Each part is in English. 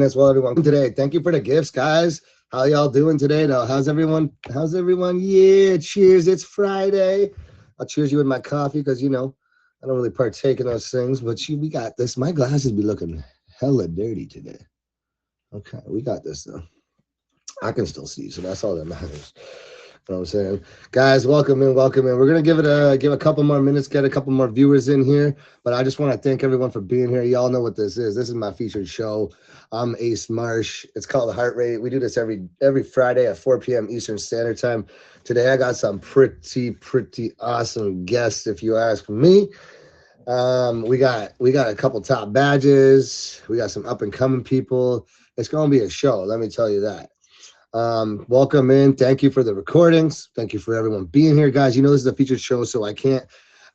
As well, everyone today. Thank you for the gifts, guys. How y'all doing today, though? How's everyone? How's everyone? Yeah, cheers. It's Friday. I'll cheers you with my coffee because I don't really partake in those things. But we got this. My glasses be looking hella dirty today. Okay, we got this though. I can still see, so that's all that matters. You know what I'm saying? Guys, welcome in, welcome in. We're gonna give a couple more minutes, get a couple more viewers in here. But I just want to thank everyone for being here. Y'all know what this is. This is my featured show. I'm Ace Marsh. It's called Heart Rate. We do this every Friday at 4 p.m. Eastern Standard Time. Today I got some pretty awesome guests, if you ask me. We got a couple top badges. We got some up and coming people. It's gonna be a show. Let me tell you that. Welcome in. Thank you for the recordings. Thank you for everyone being here, guys. You know this is a featured show, so I can't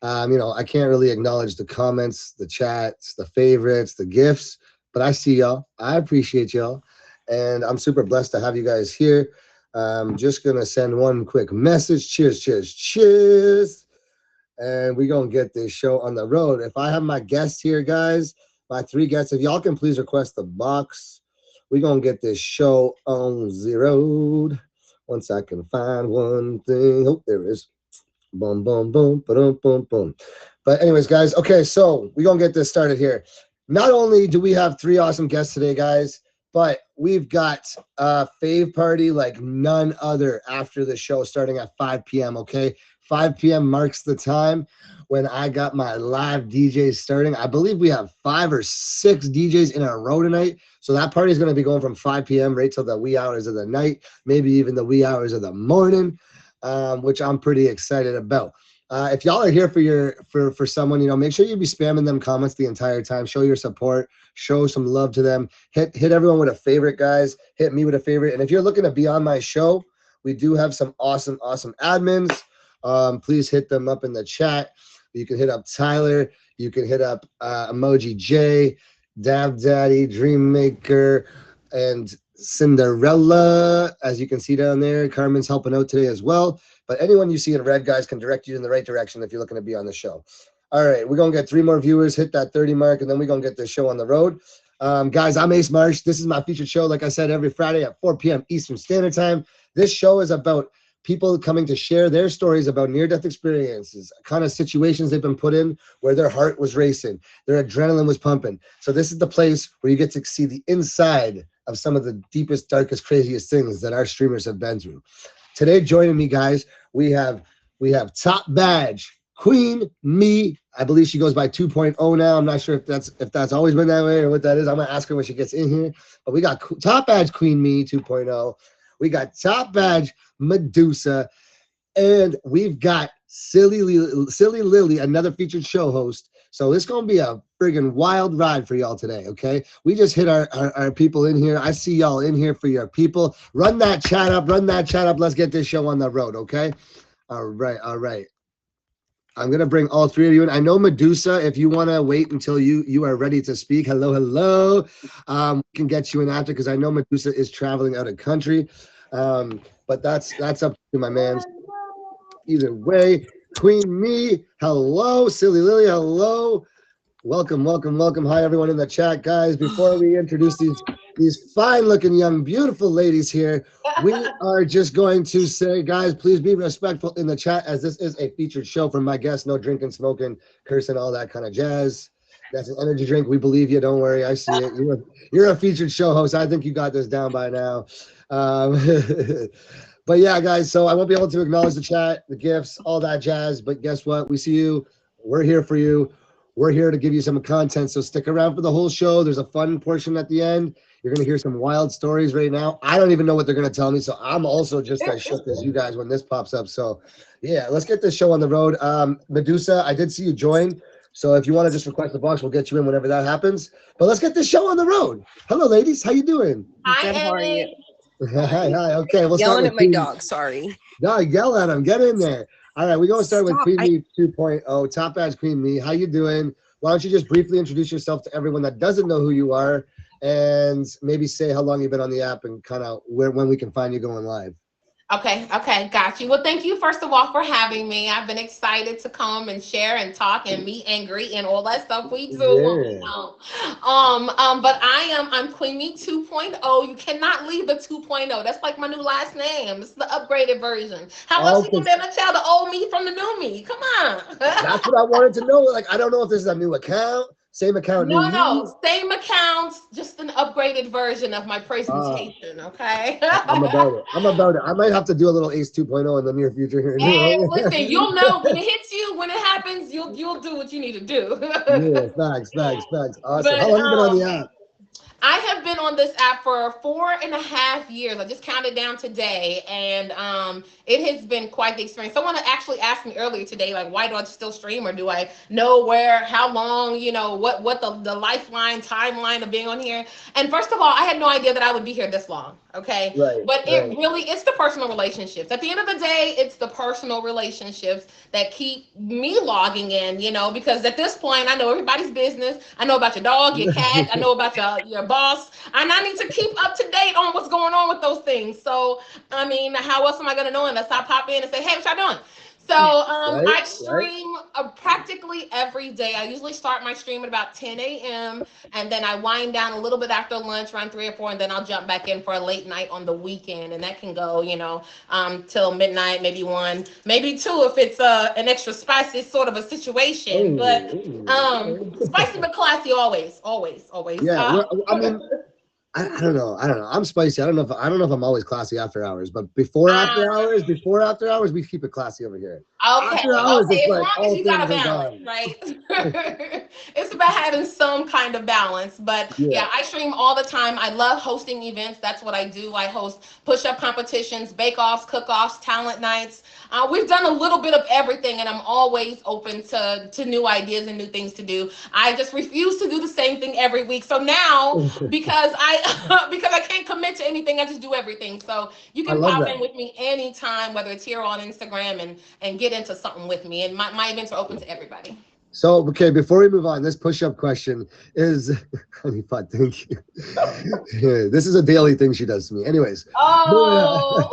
really acknowledge the comments, the chats, the favorites, the gifts. But I see y'all. I appreciate y'all, and I'm super blessed to have you guys here. I'm just gonna send one quick message. Cheers, cheers, cheers, and we're gonna get this show on the road. If I have my guests here, guys, my three guests, if y'all can please request the box, we're gonna get this show on the road. Once I can find one thing. Oh, there it is. Boom, boom, boom, boom, boom, boom. But anyways, guys, okay, so we're gonna get this started here. Not only do we have three awesome guests today, guys, but we've got a fave party like none other after the show starting at 5 p.m. Okay, 5 p.m. marks the time when I got my live DJs starting. I believe we have 5 or 6 DJs in a row tonight. So that party is going to be going from 5 p.m. right till the wee hours of the night, maybe even the wee hours of the morning, which I'm pretty excited about. If y'all are here for someone, make sure you be spamming them comments the entire time. Show your support. Show some love to them. Hit everyone with a favorite, guys. Hit me with a favorite. And if you're looking to be on my show, we do have some awesome admins. Please hit them up in the chat. You can hit up Tyler. You can hit up Emoji J, Dab Daddy, Dreammaker, and Cinderella. As you can see down there, Carmen's helping out today as well. But anyone you see in red, guys, can direct you in the right direction if you're looking to be on the show. All right, we're going to get 3 more viewers, hit that 30 mark, and then we're going to get this show on the road. Guys, I'm Ace Marsh. This is my featured show, like I said, every Friday at 4 p.m. Eastern Standard Time. This show is about people coming to share their stories about near-death experiences, kind of situations they've been put in where their heart was racing, their adrenaline was pumping. So this is the place where you get to see the inside of some of the deepest, darkest, craziest things that our streamers have been through. Today, joining me, guys, we have top badge Queen Me. I believe she goes by 2.0 now. I'm not sure if that's always been that way or what that is. I'm gonna ask her when she gets in here. But we got top badge Queen Me 2.0. We got top badge Medusa, and we've got Silly Lily, another featured show host. So it's gonna be a friggin' wild ride for y'all today, okay? We just hit our people in here. I see y'all in here for your people. Run that chat up, Let's get this show on the road, okay? All right. I'm gonna bring all 3 of you in. I know Medusa, if you wanna wait until you are ready to speak, hello. We can get you in after because I know Medusa is traveling out of country. But that's up to my man. Either way, Queen Me, hello. Silly Lily, hello. Welcome. Hi, everyone in the chat, guys. Before we introduce these fine-looking, young, beautiful ladies here, we are just going to say, guys, please be respectful in the chat, as this is a featured show from my guests. No drinking, smoking, cursing, all that kind of jazz. That's an energy drink. We believe you. Don't worry. I see it. You're a featured show host. I think you got this down by now. But yeah, guys, so I won't be able to acknowledge the chat, the gifts, all that jazz. But guess what? We see you. We're here for you. We're here to give you some content, so stick around for the whole show. There's a fun portion at the end. You're going to hear some wild stories right now. I don't even know what they're going to tell me, so I'm also just as shook as you guys when this pops up. So, yeah, let's get this show on the road. Medusa, I did see you join, so if you want to just request the box, we'll get you in whenever that happens. But let's get this show on the road. Hello, ladies. How you doing? Good, how are you? Hi. Okay, we'll start Yelling with at my dog, sorry. No, yell at him. Get in there. All right, we're going to start with Queen Me 2.0. Top badge Queen Me. How you doing? Why don't you just briefly introduce yourself to everyone that doesn't know who you are, and maybe say how long you've been on the app and kind of when we can find you going live. Okay, got you. Well, thank you first of all for having me. I've been excited to come and share and talk and meet and greet and all that stuff we do when we Yeah. come. But I'm Queenie 2.0. You cannot leave the 2.0. That's like my new last name. It's the upgraded version. How else you Okay, gonna be able to tell the old me from the new me? Come on. that's what I wanted to know. Like, I don't know if this is a new account, same account, new No, you. same accounts, just an upgraded version of my Uh, presentation. Okay. I'm about it. I'm about it. I might have to do a little Ace 2.0 in the near future here. And listen, you'll know when it hits you, when it happens, you'll do what you need to do. Yeah, facts, facts, facts. Awesome. How But long you been on the app? I have been on this app for 4.5 years. I just counted down today, and it has been quite the experience. Someone actually asked me earlier today, like, why do I still stream, or do I know where, how long, what the lifeline timeline of being on here? And first of all, I had no idea that I would be here this long. Okay, Right, but right. it's the personal relationships. At the end of the day, it's the personal relationships that keep me logging in, because at this point, I know everybody's business. I know about your dog, your cat. I know about your boss. And I need to keep up to date on what's going on with those things. So, I mean, how else am I going to know unless I pop in and say, hey, what y'all doing? So Right, I right. stream practically every day. I usually start my stream at about 10 a.m. and then I wind down a little bit after lunch, around 3 or 4, and then I'll jump back in for a late night on the weekend, and that can go, till midnight, maybe 1, maybe 2 if it's an extra spicy sort of a situation. But Okay. spicy but classy always, always, always. Yeah, well, I mean, I don't know. I don't know. I'm spicy. I don't know if I'm always classy after hours, but before after hours, we keep it classy over here. Okay, After hours, okay. it's As like long as all you got a things are balance, gone. right? It's about having some kind of balance. But Yeah. yeah, I stream all the time. I love hosting events. That's what I do. I host push-up competitions, bake-offs, cook-offs, talent nights. We've done a little bit of everything, and I'm always open to new ideas and new things to do. I just refuse to do the same thing every week. So now, because I because I can't commit to anything, I just do everything. So you I can love pop in that. with me anytime, whether it's here on Instagram, and get into something with me. And my events are open to everybody. So, okay, before we move on, this push-up question is, honey pot, thank you. Yeah, this is a daily thing she does to me. Anyways, Oh.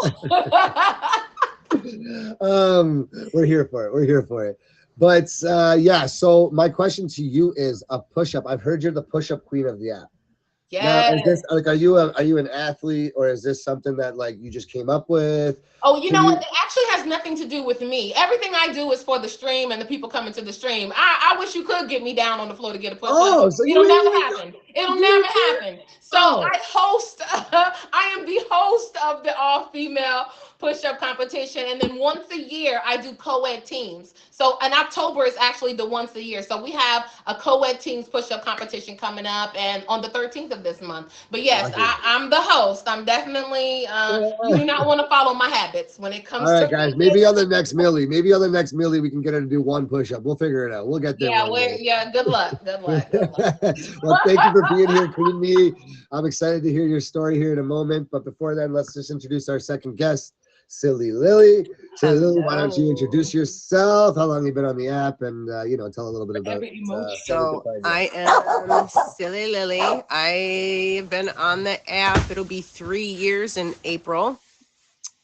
we're here for it. We're here for it. But yeah, so my question to you is a push-up. I've heard you're the push-up queen of the app. Now, is Yes. this like, are you an athlete, or is this something that like you just came up with? Oh, you Can know what? you? It actually has nothing to do with me. Everything I do is for the stream and the people coming to the stream. I wish you could get me down on the floor to get a push up. Oh, so you It'll ain't never even happen. It'll you never ain't do it? happen. So Oh, I host, I am the host of the all female push up competition. And then once a year, I do co ed teams. So, and October is actually the once a year. So we have a co ed teams push up competition coming up and on the 13th of this month. But yes, awesome. I'm the host. I'm definitely, you do not want to follow my habits when it All comes right, to guys. fitness. Maybe on the next Millie. Maybe on the next Millie, we can get her to do one push-up. We'll figure it out. We'll get there Yeah, one day. yeah, good luck. Good luck. Good luck. Well, thank you for being here, Queen Me. I'm excited to hear your story here in a moment. But before then, let's just introduce our second guest, Silly Lily. Silly Lily, why don't you introduce Hello. yourself? How long you been on the app, and tell a little bit about Every emoji. where we can So find you. I am Silly Lily. I've been on the app. It'll be 3 years in April.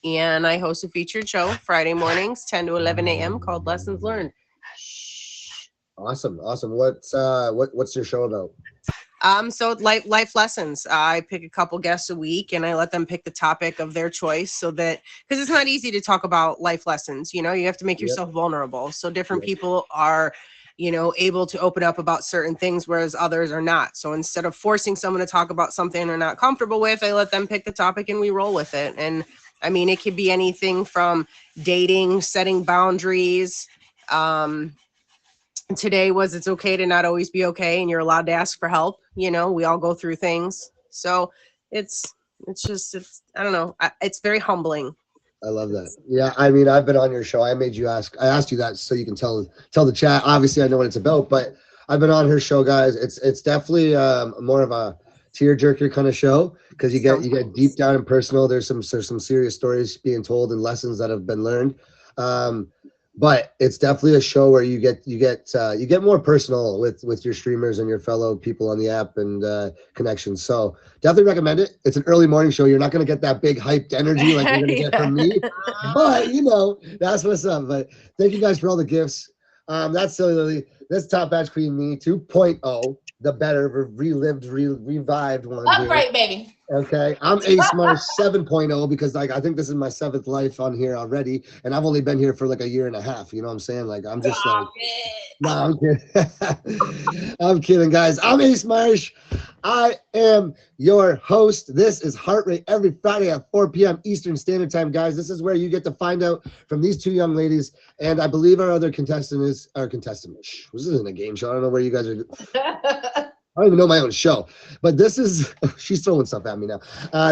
And I host a featured show Friday mornings, 10 to 11 a.m. called Lessons Learned. Awesome, awesome. What's your show about? So life lessons. I pick a couple guests a week and I let them pick the topic of their choice so that, because it's not easy to talk about life lessons, you have to make Yep. yourself vulnerable. So different Yep. people are, able to open up about certain things, whereas others are not. So instead of forcing someone to talk about something they're not comfortable with, I let them pick the topic and we roll with it. And I mean, it could be anything from dating, setting boundaries, today was it's okay to not always be okay and you're allowed to ask for help. We all go through things. So it's I don't know. It's very humbling. I love that. Yeah, I mean, I've been on your show. I asked you that so you can tell the chat. Obviously, I know what it's about, but I've been on her show, guys. It's definitely more of a tear jerker kind of show because you get deep down and personal. There's some serious stories being told and lessons that have been learned. Um, but it's definitely a show where you get more personal with your streamers and your fellow people on the app and connections. So definitely recommend it. It's an early morning show. You're not going to get that big hyped energy like you're going to get from me, but that's what's up. But thank you guys for all the gifts. That's Silly Lily. That's Top Batch Queen Me 2.0, the better, revived one. Upgrade, baby. Okay, I'm Ace Marsh 7.0 because I think this is my 7th life on here already, and I've only been here for like a year and a half. You know what I'm saying? Like I'm just like, no, I'm kidding. I'm kidding, guys. I'm Ace Marsh. I am your host. This is Heart Rate every Friday at 4 p.m. Eastern Standard Time, guys. This is where you get to find out from these two young ladies, and I believe our other contestant is our contestant. This isn't a game show. I don't know where you guys are. I don't even know my own show, but this is, she's throwing stuff at me now.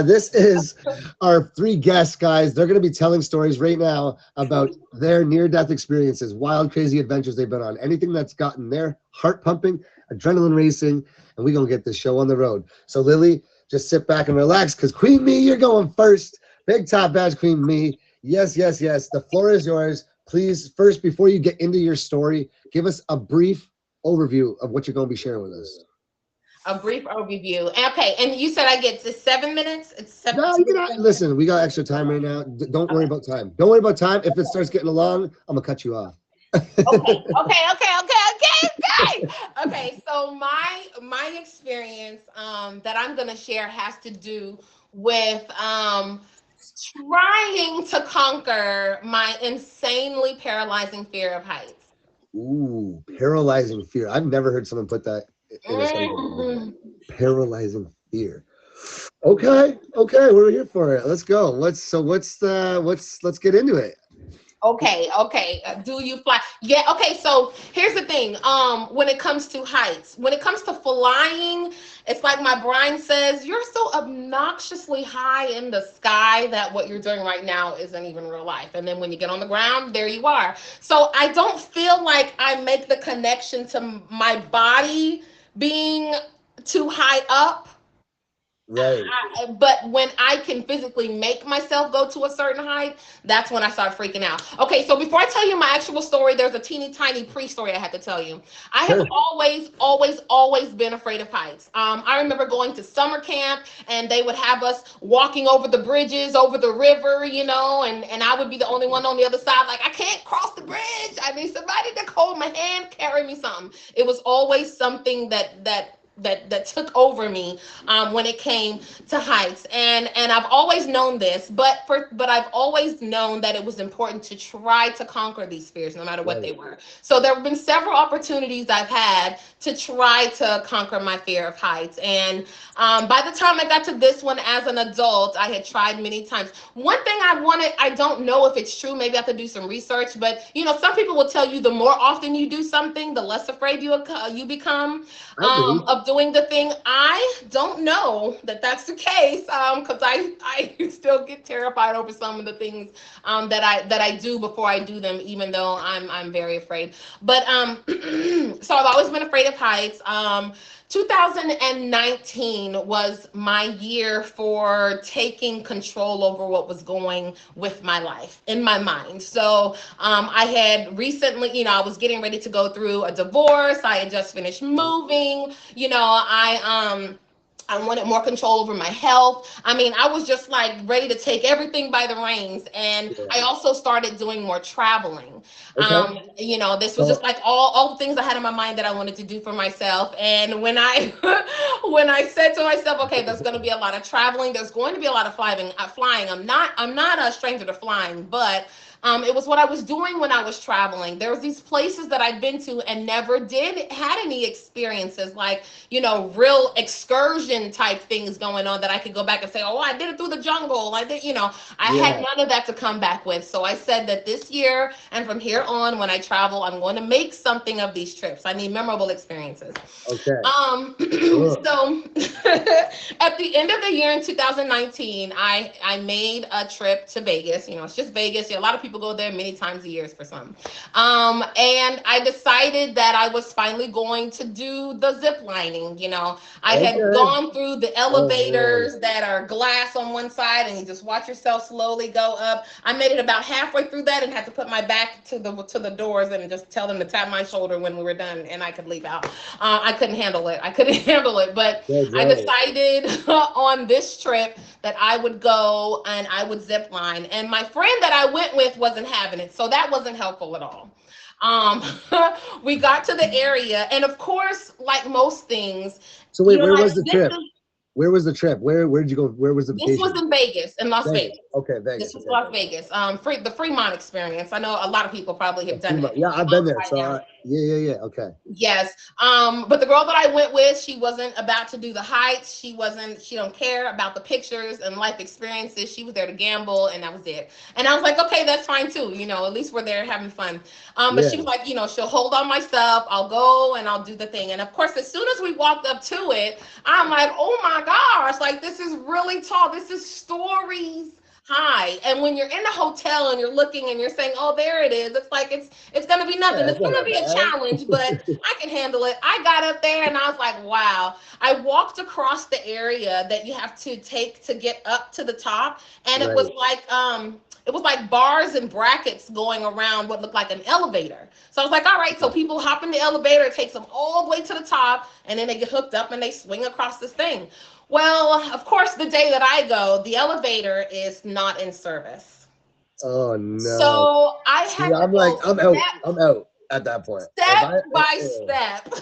This is our 3 guests, guys. They're going to be telling stories right now about their near-death experiences, wild, crazy adventures they've been on, anything that's gotten their heart pumping, adrenaline racing, and we're going to get this show on the road. So Lily, just sit back and relax because Queen Me, you're going first. Big Top Batch Queen Me. Yes, yes, yes. The floor is yours. Please, first, before you get into your story, give us a brief overview of what you're going to be sharing with us. A brief overview. Okay, and you said I get to 7 minutes? It's 7 No, you can listen, we got extra time right now. Don't worry about time. Don't worry about time. If it starts getting long, I'm gonna cut you off. Okay. Okay, so my experience that I'm gonna share has to do with trying to conquer my insanely paralyzing fear of heights. Ooh, paralyzing fear. I've never heard someone put that in a sentence. Paralyzing fear. Okay, we're here for it. Let's go. Let's get into it. Okay. Do you fly? Yeah. Okay. So here's the thing. When it comes to heights, when it comes to flying, it's like my brain says, you're so obnoxiously high in the sky that what you're doing right now isn't even real life. And then when you get on the ground, there you are. So I don't feel like I make the connection to my body being too high up. Right. But when I can physically make myself go to a certain height, that's when I start freaking out. Okay, so before I tell you my actual story, there's a teeny tiny pre-story I had to tell you. I have always been afraid of heights. I remember going to summer camp and they would have us walking over the bridges, over the river, and I would be the only one on the other side, like, I can't cross the bridge. I need somebody to hold my hand, carry me something. It was always something that took over me when it came to heights, and I've always known this, but I've always known that it was important to try to conquer these fears no matter what they were. So there have been several opportunities I've had to try to conquer my fear of heights, and by the time I got to this one as an adult, I had tried many times. One thing I don't know if it's true, maybe I have to do some research, but some people will tell you the more often you do something, the less afraid you become of doing the thing. I don't know that that's the case, because I still get terrified over some of the things that I do before I do them, even though I'm very afraid. But so I've always been afraid of heights. 2019 was my year for taking control over what was going with my life in my mind. So I had recently, I was getting ready to go through a divorce. I had just finished moving. I wanted more control over my health. I mean, I was just like ready to take everything by the reins. And I also started doing more traveling. Okay. This was just like all the things I had in my mind that I wanted to do for myself. And when I said to myself, okay, there's going to be a lot of traveling, there's going to be a lot of flying. I'm not a stranger to flying, but it was what I was doing when I was traveling. There was these places that I'd been to and never had any experiences, like, real excursion type things going on that I could go back and say, oh, I did it through the jungle. I did, I had none of that to come back with. So I said that this year and from here on, when I travel, I'm going to make something of these trips. I need memorable experiences. Okay. So at the end of the year in 2019, I made a trip to Vegas. It's just Vegas. A lot of people people go there many times a year for some. And I decided that I was finally going to do the zip lining. You know, I had Okay. gone through the Oh, elevators that are glass on one side, and you just watch yourself slowly go up. I made it about halfway through that and had to put my back to the doors and just tell them to tap my shoulder when we were done, and I could leave out. I couldn't handle it. I couldn't handle it, but Good I job. decided on this trip that I would go and I would zip line. And my friend that I went with wasn't having it, so that wasn't helpful at all. Um, we got to the area, and of course, like most things, So wait, you know, where like was the trip? Where was the trip? Where did you go? Where was the this vacation? was in Vegas, in Las Vegas. Okay, Vegas. This was Okay, Las Vegas. The Fremont experience. I know a lot of people probably have done it. Yeah, I've been there. Right So now. yeah. Okay. Yes. But the girl that I went with, she wasn't about to do the heights. She don't care about the pictures and life experiences. She was there to gamble, and that was it. And I was like, okay, that's fine too. You know, at least we're there having fun. But she was like, you know, she'll hold on my stuff. I'll go and I'll do the thing. And of course, as soon as we walked up to it, I'm like, oh my gosh, like this is really tall. This is stories high. And when you're in a hotel and you're looking and you're saying, oh, there it is, it's like it's gonna be nothing. Yeah, it's gonna be a challenge, but I can handle it. I got up there and I was like, wow. I walked across the area that you have to take to get up to the top, and it was like bars and brackets going around what looked like an elevator. So I was like, all right, so people hop in the elevator, it takes them all the way to the top, and then they get hooked up and they swing across this thing. Well, of course, the day that I go, the elevator is not in service. Oh no. So I had I'm like, I'm out at that point. Step by step,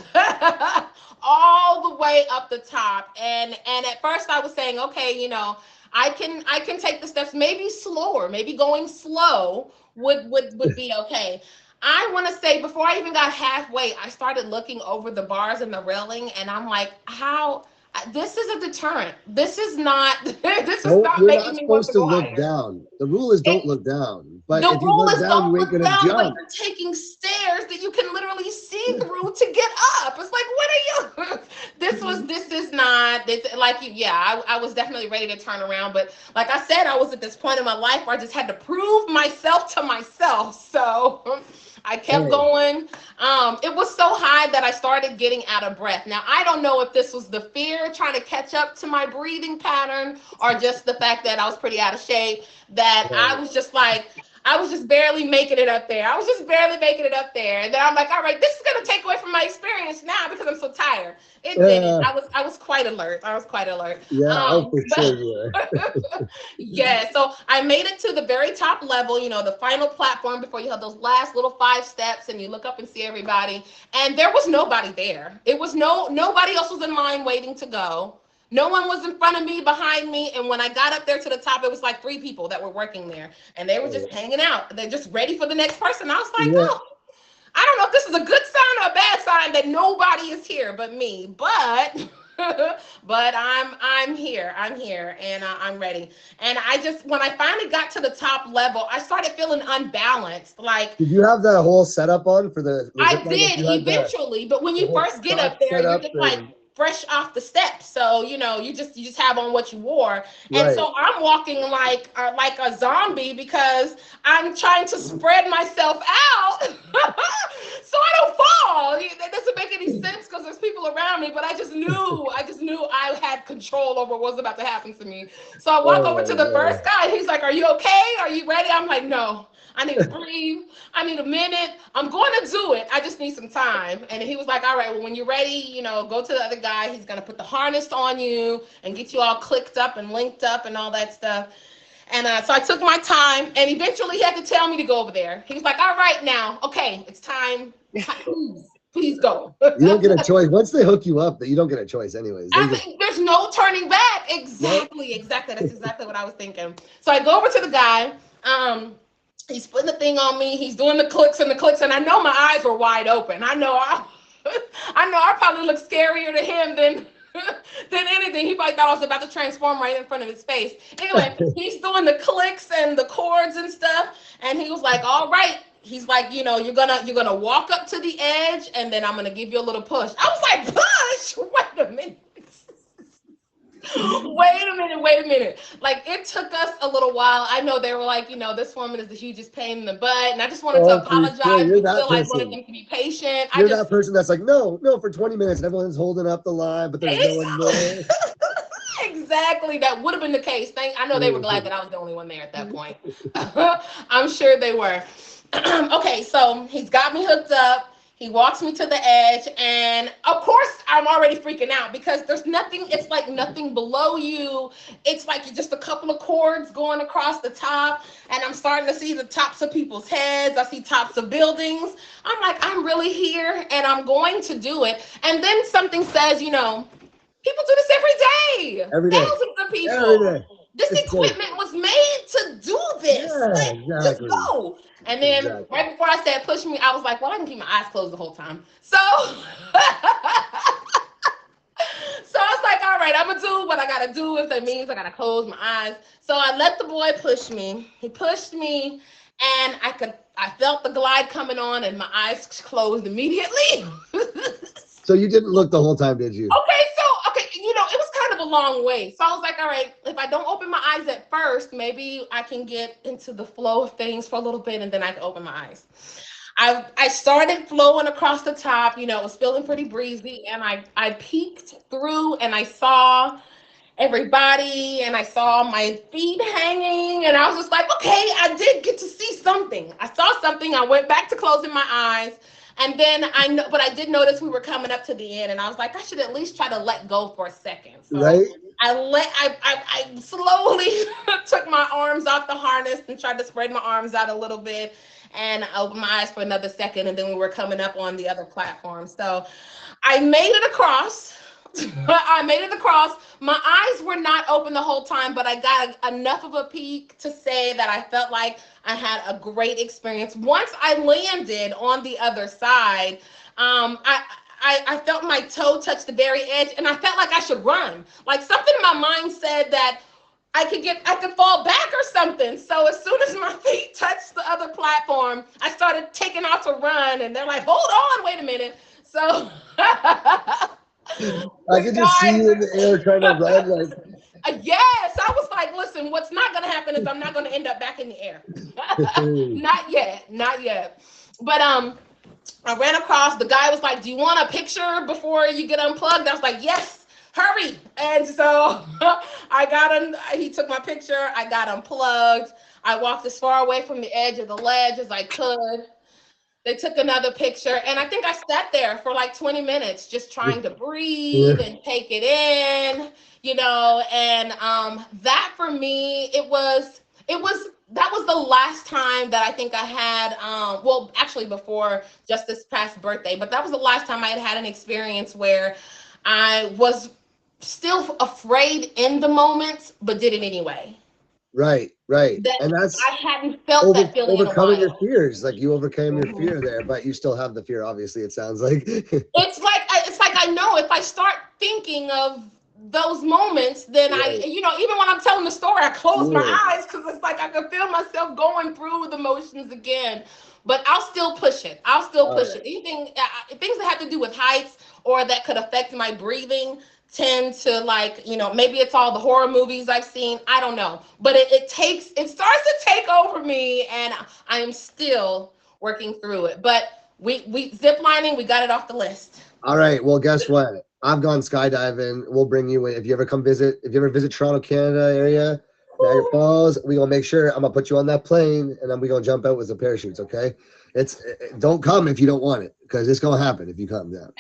all the way up the top. And at first I was saying, okay, you know, I can take the steps, maybe slower, maybe going slow would be okay. I want to say before I even got halfway, I started looking over the bars and the railing, and I'm like, how? This is a deterrent. This is not. This is not making me want to go look higher. down. The rule is don't look down. But The if you rule look is down, don't you ain't look gonna down, but jump. you're taking stairs that you can literally see through to get up. It's like, what are you? This is not. This like you. Yeah, I was definitely ready to turn around, but like I said, I was at this point in my life where I just had to prove myself to myself. So I kept going. It was so high that I started getting out of breath. Now, I don't know if this was the fear trying to catch up to my breathing pattern or just the fact that I was pretty out of shape, that I was just like, I was just barely making it up there. I was just barely making it up there. And then I'm like, all right, this is going to take away from my experience now because I'm so tired. It didn't. I was quite alert. Yeah, for sure you were. Yeah, so I made it to the very top level, you know, the final platform before you have those last little 5 steps and you look up and see everybody. And there was nobody there. It was nobody else was in line waiting to go. No one was in front of me, behind me. And when I got up there to the top, it was like 3 people that were working there. And they were just hanging out. They're just ready for the next person. I was like, oh, I don't know if this is a good sign or a bad sign that nobody is here but me. But but I'm here. And I'm ready. And when I finally got to the top level, I started feeling unbalanced. Like, did you have that whole setup on for the? I did eventually, but when you first get up there, you're just like fresh off the steps, so you know you just have on what you wore, and so I'm walking like a zombie because I'm trying to spread myself out so I don't fall. That doesn't make any sense because there's people around me, but I just knew I had control over what was about to happen to me. So I walk over to the first guy. He's like, "Are you okay? Are you ready?" I'm like, "No. I need to breathe. I need a minute. I'm going to do it. I just need some time." And he was like, all right, well, when you're ready, you know, go to the other guy. He's going to put the harness on you and get you all clicked up and linked up and all that stuff. And so I took my time, and eventually he had to tell me to go over there. He was like, all right, now, okay, it's time. Please go. You don't get a choice. Once they hook you up, you don't get a choice anyways. There's no turning back. Exactly. That's exactly what I was thinking. So I go over to the guy. He's putting the thing on me. He's doing the clicks, and I know my eyes were wide open. I know I probably look scarier to him than anything. He probably thought I was about to transform right in front of his face. Anyway, he's doing the clicks and the chords and stuff, and he was like, "All right." He's like, you know, you're gonna walk up to the edge, and then I'm gonna give you a little push. I was like, push? Wait a minute. Wait a minute. Like, it took us a little while. I know they were like, this woman is the hugest pain in the butt. And I just wanted to Oh, for sure. apologize, You're but that still, I wanted person. them to be patient. You're that person that's like, no, for 20 minutes and everyone's holding up the line, but there's no one there. Exactly. That would have been the case. I know they were glad that I was the only one there at that point. I'm sure they were. Okay, so he's got me hooked up. He walks me to the edge, and of course I'm already freaking out because there's nothing, it's like nothing below you. It's like just a couple of cords going across the top, and I'm starting to see the tops of people's heads. I see tops of buildings. I'm like, I'm really here, and I'm going to do it. And then something says, people do this every day. Every day. Thousands of people. Every day. This equipment was made to do this. Yeah, Just exactly. go. And then right before I said push me, I was like, well, I can keep my eyes closed the whole time. So, so I was like, all right, I'm going to do what I got to do. If that means I got to close my eyes. So I let the boy push me. He pushed me, and I felt the glide coming on, and my eyes closed immediately. So you didn't look the whole time, did you? Okay, it was kind of a long way. So I was like, all right, if I don't open my eyes at first, maybe I can get into the flow of things for a little bit, and then I can open my eyes. I started flowing across the top, it was feeling pretty breezy, and I peeked through, and I saw everybody, and I saw my feet hanging, and I was just like, okay, I did get to see something. I saw something. I went back to closing my eyes. And then but I did notice we were coming up to the end, and I was like, I should at least try to let go for a second. So right. I slowly took my arms off the harness and tried to spread my arms out a little bit, and I opened my eyes for another second, and then we were coming up on the other platform. So I made it across. My eyes were not open the whole time, but I got enough of a peek to say that I felt like I had a great experience. Once I landed on the other side, I felt my toe touch the very edge, and I felt like I should run. Like, something in my mind said that I could fall back or something. So as soon as my feet touched the other platform, I started taking off to run, and they're like, hold on, wait a minute. So I could just see you in the air trying to run like. Yes, I was like, listen, what's not going to happen is I'm not going to end up back in the air. Not yet. But I ran across. The guy was like, do you want a picture before you get unplugged? I was like, yes, hurry. And so he took my picture. I got unplugged. I walked as far away from the edge of the ledge as I could. They took another picture, and I think I sat there for like 20 minutes just trying to breathe and take it in, and that for me, that was the last time that I think I had, well, actually before just this past birthday, but that was the last time I had an experience where I was still afraid in the moment, but did it anyway. Right. And that's I hadn't felt that feeling overcoming your fears. Like, you overcame your fear there, but you still have the fear, obviously, it sounds like. It's like I know if I start thinking of those moments, then right. Even when I'm telling the story, I close my eyes because it's like I can feel myself going through the motions again. But I'll still push it. Anything, things that have to do with heights or that could affect my breathing tend to, like, maybe it's all the horror movies I've seen. I don't know. But it starts to take over me, and I am still working through it. But we zip lining, we got it off the list. All right. Well, guess what? I've gone skydiving. We'll bring you in. If you ever visit Toronto, Canada area, Niagara Falls, we gonna make sure I'm gonna put you on that plane, and then we gonna jump out with some parachutes. Okay? Don't come if you don't want it, because it's gonna happen if you come down.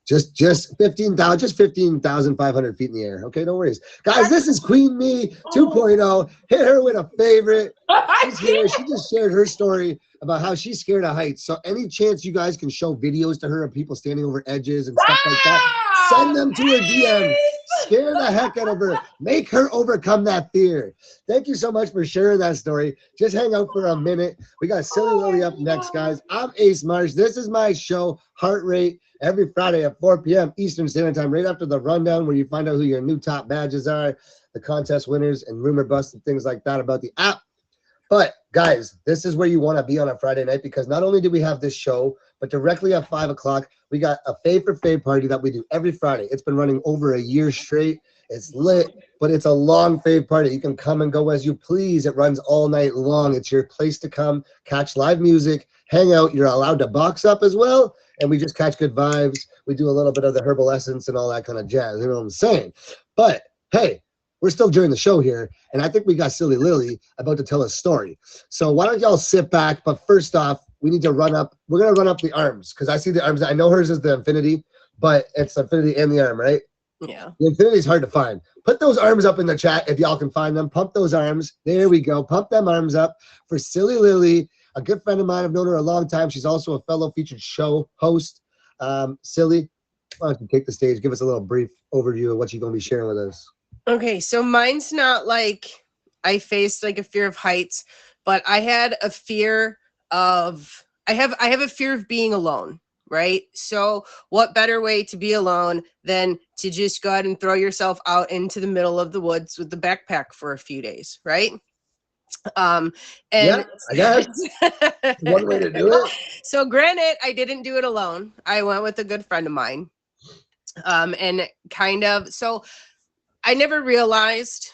Just 15,500 feet in the air. Okay, no worries. Guys, this is Queen Me 2.0. Hit her with a favorite. She's here. She just shared her story about how she's scared of heights. So any chance you guys can show videos to her of people standing over edges and stuff like that, send them to her DM. Scare the heck out of her. Make her overcome that fear. Thank you so much for sharing that story. Just hang out for a minute. We got Silly Lily up next, guys. I'm Ace Marsh. This is my show, Heart Rate, every Friday at 4 p.m. Eastern Standard Time, right after the rundown, where you find out who your new top badges are, the contest winners, and rumor busts and things like that about the app. But guys, this is where you want to be on a Friday night, because not only do we have this show, but directly at 5 o'clock, we got a Fave for Fave party that we do every Friday. It's been running over a year straight. It's lit, but it's a long fave party. You can come and go as you please. It runs all night long. It's your place to come, catch live music, hang out. You're allowed to box up as well. And we just catch good vibes. We do a little bit of the herbal essence and all that kind of jazz. You know what I'm saying? But hey, we're still during the show here. And I think we got Silly Lily about to tell a story. So why don't y'all sit back? But first off, we need to run up. We're going to run up the arms because I see the arms. I know hers is the infinity, but it's infinity and the arm, right? Yeah. The infinity is hard to find. Put those arms up in the chat if y'all can find them. Pump those arms. There we go. Pump them arms up for Silly Lily, a good friend of mine. I've known her a long time. She's also a fellow featured show host. Silly, why don't you take the stage? Give us a little brief overview of what you're going to be sharing with us. Okay, so mine's not like I faced like a fear of heights, but I had a fear of I have a fear of being alone, right? So what better way to be alone than to just go ahead and throw yourself out into the middle of the woods with the backpack for a few days, right? And Yeah, I guess one way to do it. So granted, I didn't do it alone. I went with a good friend of mine. And kind of, so I never realized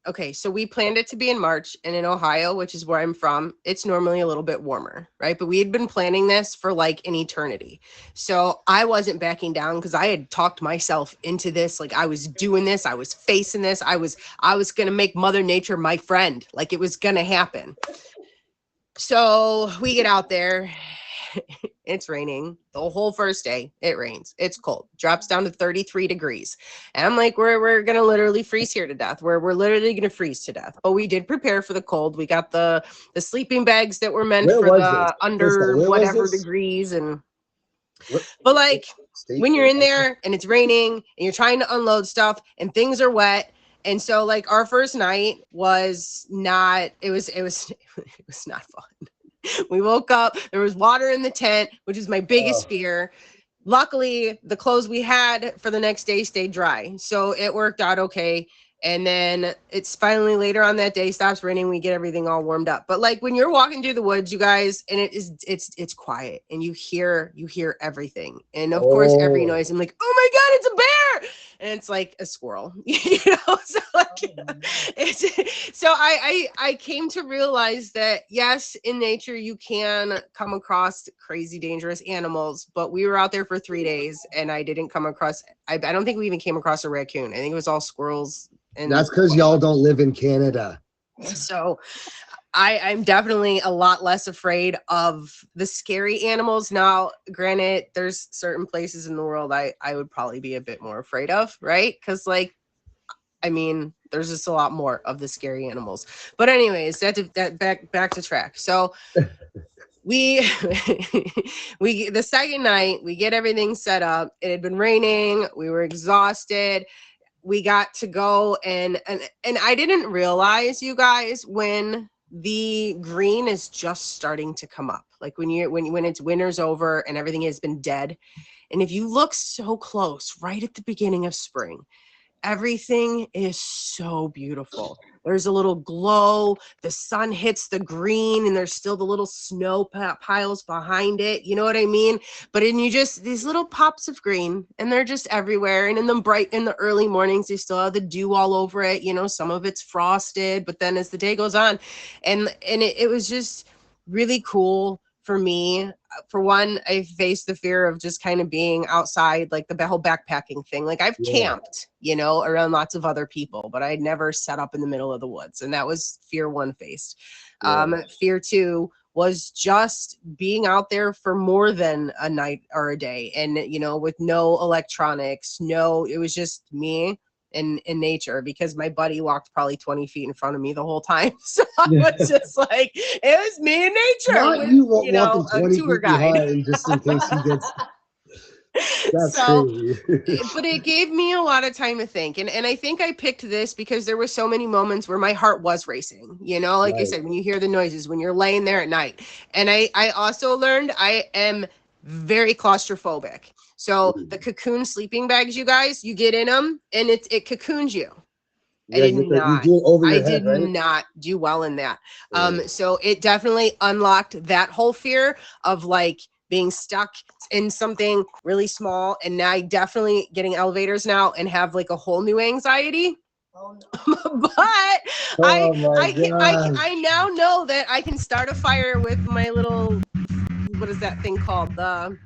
okay, so we planned it to be in March, and in Ohio, which is where I'm from, it's normally a little bit warmer, right? But we had been planning this for like an eternity. So I wasn't backing down because I had talked myself into this. Like I was doing this, I was facing this, I was going to make Mother Nature my friend. Like it was going to happen. So we get out there. It's raining the whole first day. It rains. It's cold. Drops down to 33 degrees. And I'm like, we're going to literally freeze here to death. We're literally going to freeze to death. But we did prepare for the cold. We got the sleeping bags that were meant for the under whatever degrees. And but like when you're in there and it's raining and you're trying to unload stuff and things are wet. And so like our first night was not, it was not fun. We woke up, there was water in the tent, which is my biggest fear. Luckily, the clothes we had for the next day stayed dry. So it worked out okay. And then it's finally later on that day, stops raining, we get everything all warmed up. But like when you're walking through the woods, you guys, and it's quiet and you hear everything. And of course, every noise, I'm like, oh my God, it's a bear. And it's like a squirrel, you know? So like, I came to realize that yes, in nature, you can come across crazy, dangerous animals, but we were out there for 3 days and I didn't come across, I don't think we even came across a raccoon. I think it was all squirrels. And that's because y'all don't live in Canada. So I'm definitely a lot less afraid of the scary animals. Now, granted, there's certain places in the world I would probably be a bit more afraid of, right? Because like, I mean, there's just a lot more of the scary animals. But anyways, that back to track. So we the second night, we get everything set up. It had been raining. We were exhausted. We got to go and I didn't realize, you guys, when the green is just starting to come up, like when it's winter's over and everything has been dead. And if you look so close right at the beginning of spring, everything is so beautiful. There's a little glow, the sun hits the green and there's still the little snow piles behind it. You know what I mean? But then you just, these little pops of green and they're just everywhere. And in the early mornings, they still have the dew all over it. You know, some of it's frosted, but then as the day goes on and it was just really cool for me. For one, I faced the fear of just kind of being outside, like the whole backpacking thing. Like I've camped, you know, around lots of other people, but I'd never set up in the middle of the woods. And that was fear one faced. Fear two was just being out there for more than a night or a day. And, you know, with no electronics, it was just me in nature, because my buddy walked probably 20 feet in front of me the whole time. So I was just like, it was me in nature. Not with, you know, walking 20 a tour feet guide. behind just in case he gets. That's so, crazy. But it gave me a lot of time to think. And I think I picked this because there were so many moments where my heart was racing, you know, like I said, when you hear the noises, when you're laying there at night. And I also learned I am very claustrophobic. So the cocoon sleeping bags, you guys, you get in them and it cocoons you. I did not do well in that. So it definitely unlocked that whole fear of like being stuck in something really small. And now I definitely getting elevators now and have like a whole new anxiety. Oh, no. But Oh my I now know that I can start a fire with my little, what is that thing called? The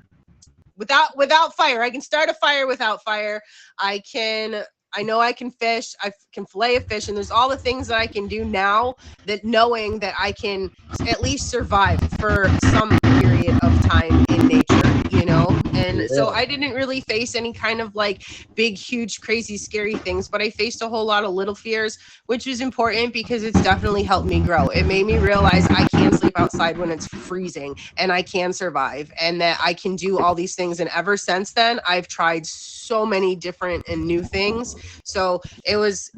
without fire. I can start a fire without fire. I know I can fish. I can fillet a fish, and there's all the things that I can do now, that knowing that I can at least survive for some period of time in nature, you know? And so I didn't really face any kind of like big, huge, crazy, scary things, but I faced a whole lot of little fears, which is important because it's definitely helped me grow. It made me realize I can sleep outside when it's freezing and I can survive, and that I can do all these things. And ever since then, I've tried so many different and new things. So it was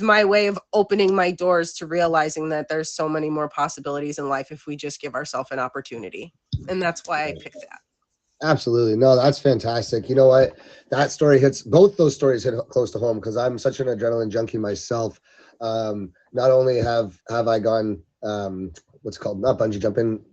my way of opening my doors to realizing that there's so many more possibilities in life if we just give ourselves an opportunity. And that's why I picked that. Absolutely. No, that's fantastic. You know what? That story hits, both those stories hit close to home because I'm such an adrenaline junkie myself. Not only have I gone, what's it called, not bungee jumping.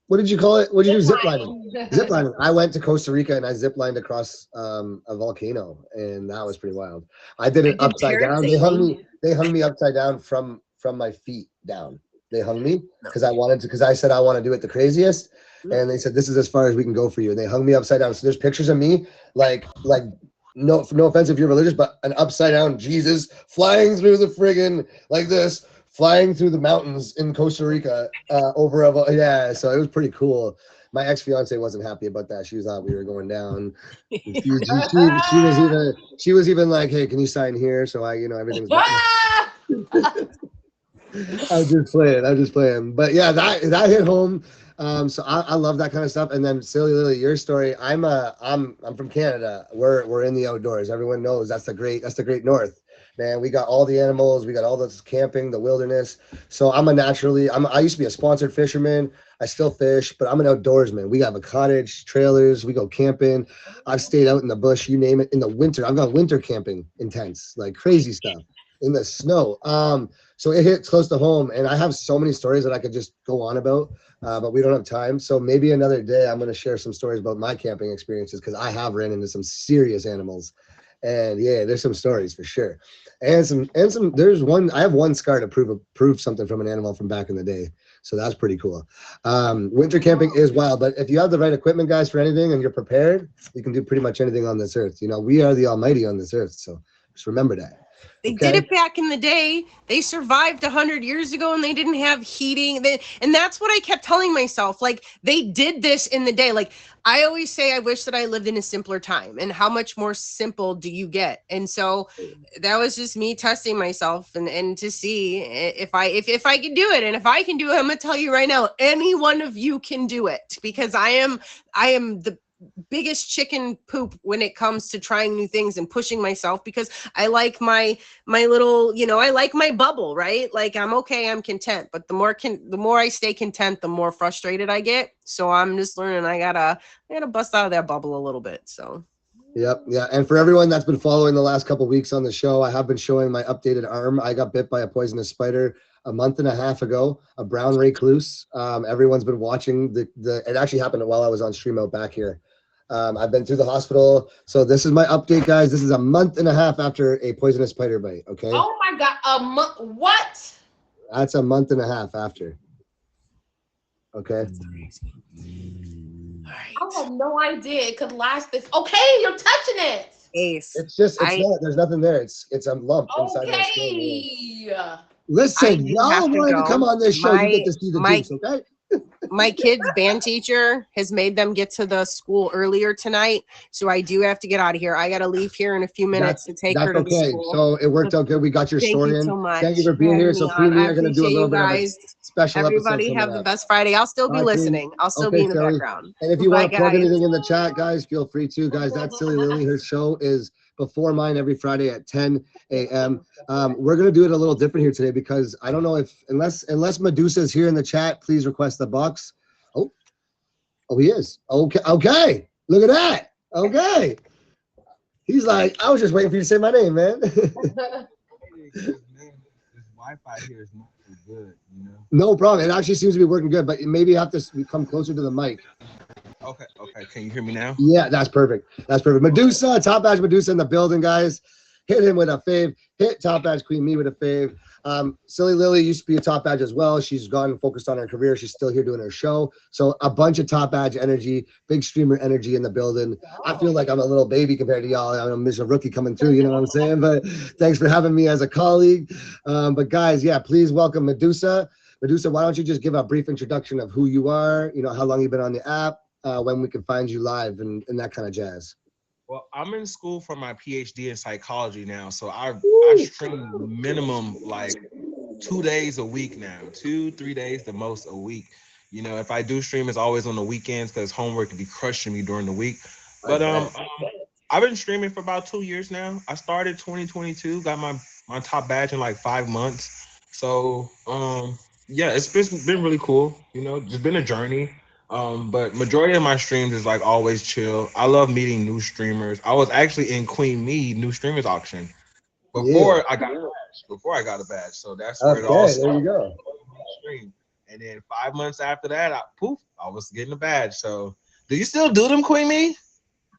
What did you call it? What did you do? Zip lining. Zip lining. I went to Costa Rica and I zip lined across a volcano, and that was pretty wild. I did it upside down. They hung me upside down from my feet down. They hung me because I said I want to do it the craziest. And they said, this is as far as we can go for you. And they hung me upside down. So there's pictures of me, like no offense if you're religious, but an upside down Jesus flying through the friggin' like this, flying through the mountains in Costa Rica so it was pretty cool. My ex-fiance wasn't happy about that. She thought we were going down. She was even like, hey, can you sign here? So everything's I'm just playing. But yeah, that hit home. So I love that kind of stuff. And then Silly Lily, your story. I'm from Canada. We're in the outdoors. Everyone knows that's the great north. Man, we got all the animals, we got all this camping, the wilderness. So I used to be a sponsored fisherman. I still fish, but I'm an outdoorsman. We have a cottage, trailers, we go camping. I've stayed out in the bush, you name it, in the winter. I've gone winter camping in tents, like crazy stuff in the snow. So it hits close to home, and I have so many stories that I could just go on about, but we don't have time. So maybe another day I'm going to share some stories about my camping experiences, because I have ran into some serious animals. And yeah, there's some stories for sure. And some I have one scar to prove something from an animal from back in the day. So that's pretty cool. Winter camping is wild, but if you have the right equipment, guys, for anything, and you're prepared, you can do pretty much anything on this earth. We are the almighty on this earth. So just remember that. They did it back in the day. They survived 100 years ago, and they didn't have heating. And that's what I kept telling myself. Like, they did this in the day. Like, I always say, I wish that I lived in a simpler time. And how much more simple do you get? And so that was just me testing myself and to see if I can do it. And if I can do it, I'm gonna tell you right now, any one of you can do it, because I am the biggest chicken poop when it comes to trying new things and pushing myself, because I like my little, I like my bubble, right? Like, I'm okay, I'm content, but the more I stay content, the more frustrated I get. So I'm just learning I gotta bust out of that bubble a little bit. So Yep. Yeah. And for everyone that's been following the last couple of weeks on the show, I have been showing my updated arm. I got bit by a poisonous spider a month and a half ago, a brown recluse. Everyone's been watching it actually happened while I was on stream out back here. I've been through the hospital. So this is my update, guys. This is a month and a half after a poisonous spider bite. Okay. Oh my God. A month. What? That's a month and a half after. Okay. I had no idea it could last this. Okay, you're touching it. Ace. There's nothing there. It's a lump inside my skin. Okay. Listen, y'all wanted to come on this show. You get to see the juice, okay? My kid's band teacher has made them get to the school earlier tonight, so I do have to get out of here. I got to leave here in a few minutes to take her to the school. So it worked out good. We got your story in. Thank you so much. Thank you for being here. So we are going to do a little bit of a special Everybody episode. have the best Friday. I'll still be listening. I'll still be in the background. And if you want to plug anything in the chat, guys, feel free to. Guys, that's Silly Lily. Her show is before mine every Friday at 10 a.m. We're going to do it a little different here today, because I don't know unless Medusa is here in the chat, please request the box. Oh, he is. Okay. Look at that. Okay. He's like, I was just waiting for you to say my name, man. This Wi-Fi here is not too good, No problem. It actually seems to be working good, but maybe you have to come closer to the mic. Okay, can you hear me now? Yeah, that's perfect. That's perfect. Medusa, Top Badge Medusa in the building, guys. Hit him with a fave. Hit Top Badge Queen Me with a fave. Silly Lily used to be a Top Badge as well. She's gone and focused on her career. She's still here doing her show. So a bunch of Top Badge energy, big streamer energy in the building. I feel like I'm a little baby compared to y'all. I'm just a rookie coming through, you know what I'm saying? But thanks for having me as a colleague. But guys, yeah, please welcome Medusa. Medusa, why don't you just give a brief introduction of who you are, you know, how long you've been on the app, when we can find you live and that kind of jazz. Well, I'm in school for my PhD in psychology now, so I Woo! stream minimum like 2 days a week now, 2-3 days the most a week. You know, if I do stream, it's always on the weekends because homework can be crushing me during the week. But I've been streaming for about 2 years now. I started 2022, got my top badge in like 5 months. So yeah, it's been really cool. You know, just been a journey. But majority of my streams is like always chill. I love meeting new streamers. I was actually in Queen Mead new streamers auction Yeah. before I got a badge. Before I got a badge, so that's where it all Okay, there you started. go. Stream. And then 5 months after that, I was getting a badge. So do you still do them, Queen Me?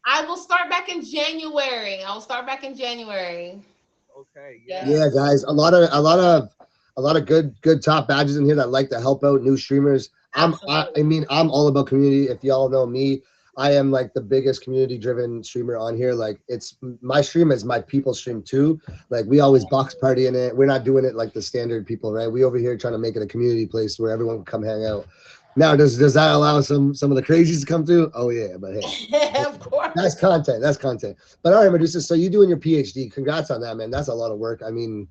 I will start back in January. Okay, Yes. Yeah, guys, a lot of good top badges in here that like to help out new streamers. I'm all about community. If y'all know me, I am like the biggest community driven streamer on here. Like it's my stream is my people stream too. Like we always box party in it. We're not doing it like the standard people, right? We over here trying to make it a community place where everyone can come hang out. Now, does that allow some of the crazies to come through? Oh yeah, but hey, Of course. that's content. That's content. But all right, Medusa. So you doing your PhD? Congrats on that, man. That's a lot of work. I mean,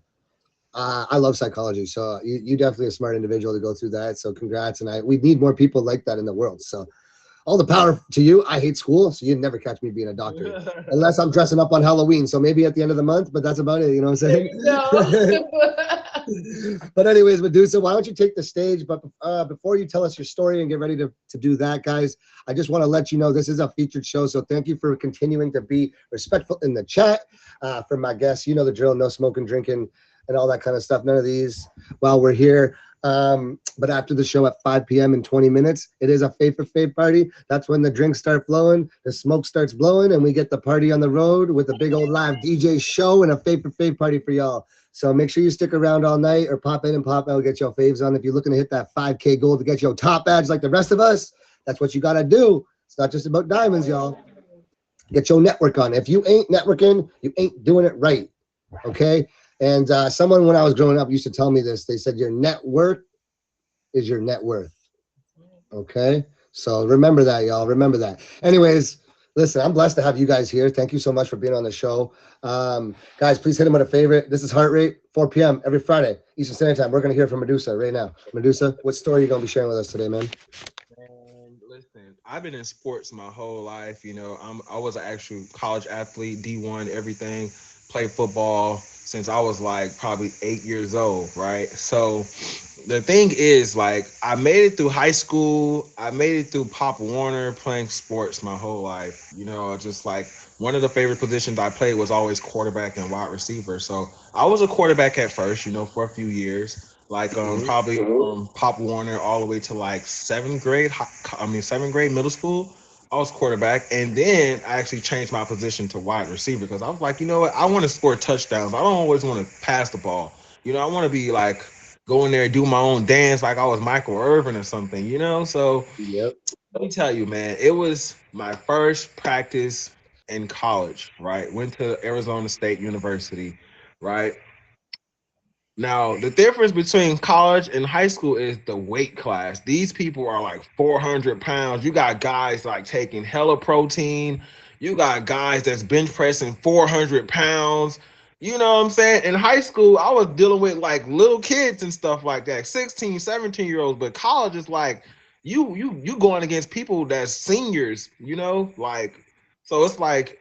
I love psychology, so you definitely a smart individual to go through that. So congrats, and we need more people like that in the world. So all the power to you. I hate school, so you'd never catch me being a doctor unless I'm dressing up on Halloween. So maybe at the end of the month, but that's about it. You know what I'm saying? No. But anyways, Medusa, why don't you take the stage? But before you tell us your story and get ready to do that, guys, I just want to let you know this is a featured show. So thank you for continuing to be respectful in the chat for my guests. You know the drill, no smoking, drinking, and all that kind of stuff. None of these while we're here. But after the show at 5 p.m. in 20 minutes, it is a Fave for Fave party. That's when the drinks start flowing, the smoke starts blowing, and we get the party on the road with a big old live DJ show and a Fave for Fave party for y'all. So make sure you stick around all night or pop in and pop out, get your faves on. If you're looking to hit that 5K goal to get your top badge like the rest of us, that's what you got to do. It's not just about diamonds, y'all. Get your network on. If you ain't networking, you ain't doing it right. Okay? And someone when I was growing up used to tell me this. They said your network is your net worth. Okay? So remember that, y'all. Remember that. Anyways, listen, I'm blessed to have you guys here. Thank you so much for being on the show. Guys, please hit him with a favorite. This is Heart Rate, 4 p.m. every Friday, Eastern Standard Time. We're going to hear from Medusa right now. Medusa, what story are you going to be sharing with us today, man? And listen, I've been in sports my whole life. You know, I was an actual college athlete, D1, everything. Played football since I was like probably 8 years old, right? So the thing is, like, I made it through high school. I made it through Pop Warner playing sports my whole life. You know, just like one of the favorite positions I played was always quarterback and wide receiver. So I was a quarterback at first, you know, for a few years. Like probably Pop Warner all the way to like seventh grade middle school. I was quarterback, and then I actually changed my position to wide receiver because I was like, you know what, I want to score touchdowns. I don't always want to pass the ball. You know, I want to be like go in there and do my own dance like I was Michael Irvin or something. You know, so Yep. let me tell you, man, it was my first practice in college. Right, went to Arizona State University. Right. Now, the difference between college and high school is the weight class. These people are like 400 pounds. You got guys like taking hella protein. You got guys that's bench pressing 400 pounds. You know what I'm saying? In high school, I was dealing with like little kids and stuff like that, 16, 17-year-olds. But college is like you going against people that's seniors, you know? Like, so it's like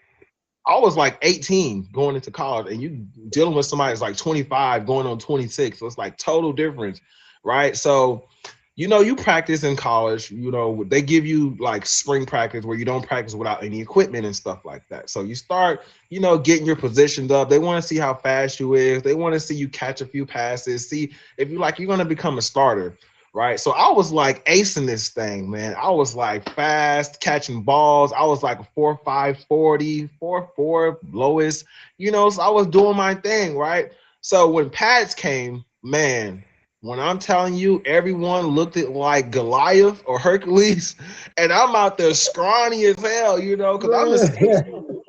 I was like 18 going into college, and you dealing with somebody that's like 25 going on 26. So it's like total difference, right? So, you know, you practice in college, you know, they give you like spring practice where you don't practice without any equipment and stuff like that. So you start, you know, getting your positions up. They want to see how fast you is. They want to see you catch a few passes, see if you like you're going to become a starter. right? So I was like acing this thing, man. I was like fast catching balls. I was like a 4.5 40, 4.4 lowest, you know. So I was doing my thing, right? So when pads came, man, when I'm telling you, everyone looked at like Goliath or Hercules, and I'm out there scrawny as hell, you know, because I'm a skinny dude.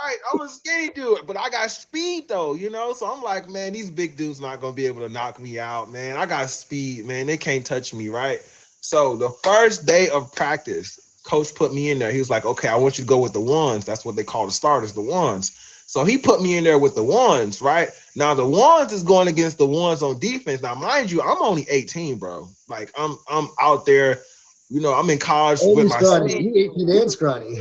Right, I'm a skinny dude, but I got speed though, you know. So I'm like, man, these big dudes not gonna be able to knock me out, man. I got speed, man. They can't touch me, right? So the first day of practice, coach put me in there. He was like, okay, I want you to go with the ones. That's what they call the starters, the ones. So he put me in there with the ones, right? Now the ones is going against the ones on defense. Now, mind you, I'm only 18, bro. Like I'm out there, you know, I'm in college And with you my scrawny. speed. You 18 and scrawny.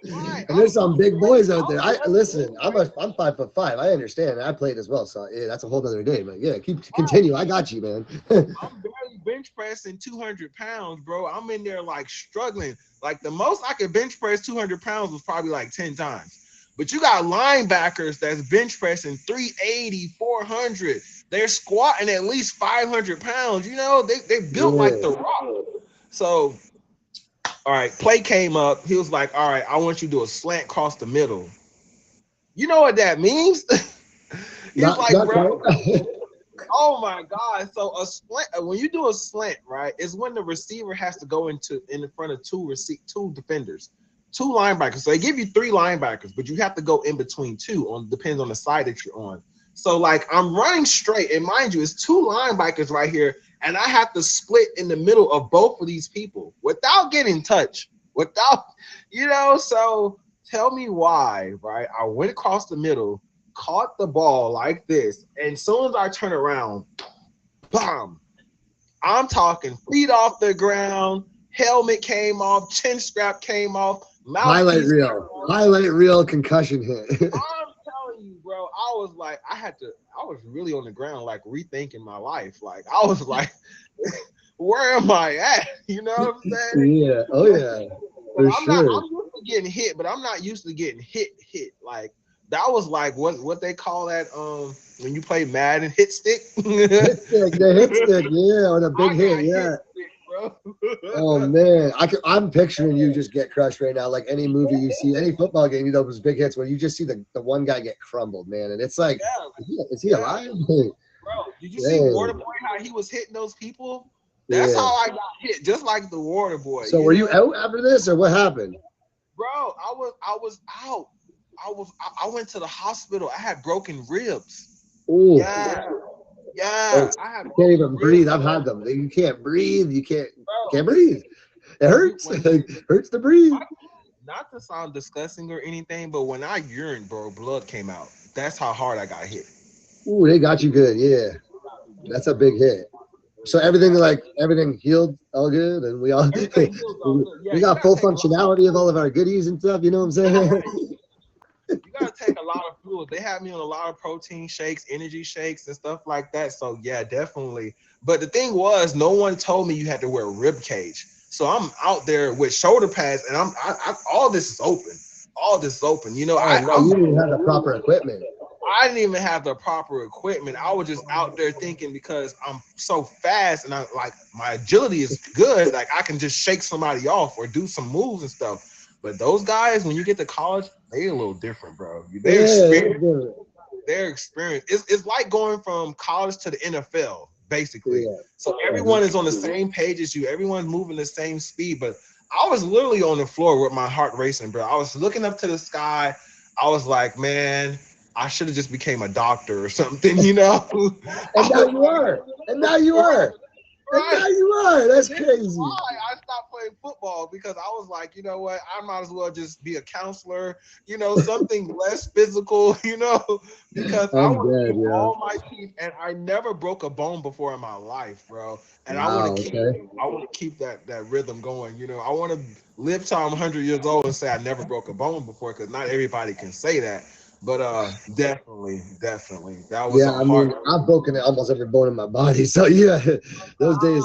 Right. And there's some big boys out there. I'm 5'5". I understand. I played as well, so yeah, that's a whole other day. But yeah, continue. I got you, man. I'm barely bench pressing 200 pounds, bro. I'm in there like struggling. Like the most I could bench press 200 pounds was probably like 10 times. But you got linebackers that's bench pressing 380, 400. They're squatting at least 500 pounds. You know, they built like the Rock. So, all right, play came up. He was like, all right, I want you to do a slant across the middle. You know what that means? He's like, bro. Oh my God! So a slant, when you do a slant, right, is when the receiver has to go in front of two defenders, two linebackers. So they give you three linebackers, but you have to go in between two. Depends on the side that you're on. So like I'm running straight, and mind you, it's two linebackers right here, and I have to split in the middle of both of these people without getting touched, without, you know. So tell me why, right? I went across the middle, caught the ball like this, and as soon as I turn around, bam! I'm talking feet off the ground, helmet came off, chin strap came off, Highlight reel concussion hit. I'm telling you, bro, I was like, I was really on the ground, like rethinking my life. Like I was like, where am I at? You know what I'm saying? Yeah, oh yeah. But I'm used to getting hit, but I'm not used to getting hit. Like that was like what they call that when you play Madden, hit stick. The hit stick, yeah, on a big hit, yeah. Stick, bro. Oh man, I'm picturing you just get crushed right now. Like any movie you see, any football game, you know those big hits where you just see the one guy get crumbled, man, and it's like, is he alive? Bro, did you see Waterboy how he was hitting those people? That's how I got hit, just like the Waterboy. So were you out after this, or what happened? Bro, I was out. I went to the hospital. I had broken ribs. Ooh. Yeah. I can't even breathe. I've had them. You can't breathe. You can't breathe. It hurts. It hurts to breathe. Not to sound disgusting or anything, but when I urined, bro, blood came out. That's how hard I got hit. Ooh, they got you good. Yeah. That's a big hit. So everything healed all good, and we all we got full functionality of all of our goodies and stuff. You know what I'm saying? You gotta take a lot of fluids. They have me on a lot of protein shakes, energy shakes, and stuff like that. So yeah, definitely. But the thing was, no one told me you had to wear a rib cage. So I'm out there with shoulder pads, and all this is open. All this is open. You know, you didn't have the proper equipment. I didn't even have the proper equipment. I was just out there thinking because I'm so fast and my agility is good. Like I can just shake somebody off or do some moves and stuff. But those guys, when you get to college, they're a little different, bro. Their experience. It's like going from college to the NFL, basically. Yeah. So everyone is on the same page as you. Everyone's moving the same speed. But I was literally on the floor with my heart racing, bro. I was looking up to the sky. I was like, man, I should have just became a doctor or something, you know? And now you are. And now you are. Right. And now you are. That's crazy. Why I stopped playing football because I was like, you know what? I might as well just be a counselor, you know, something less physical, you know, because I want to keep all my teeth, and I never broke a bone before in my life, bro. And I want to keep that rhythm going, you know. I want to live till I'm 100 years old and say I never broke a bone before, because not everybody can say that. But definitely. That was I've broken almost every bone in my body. So yeah, those days,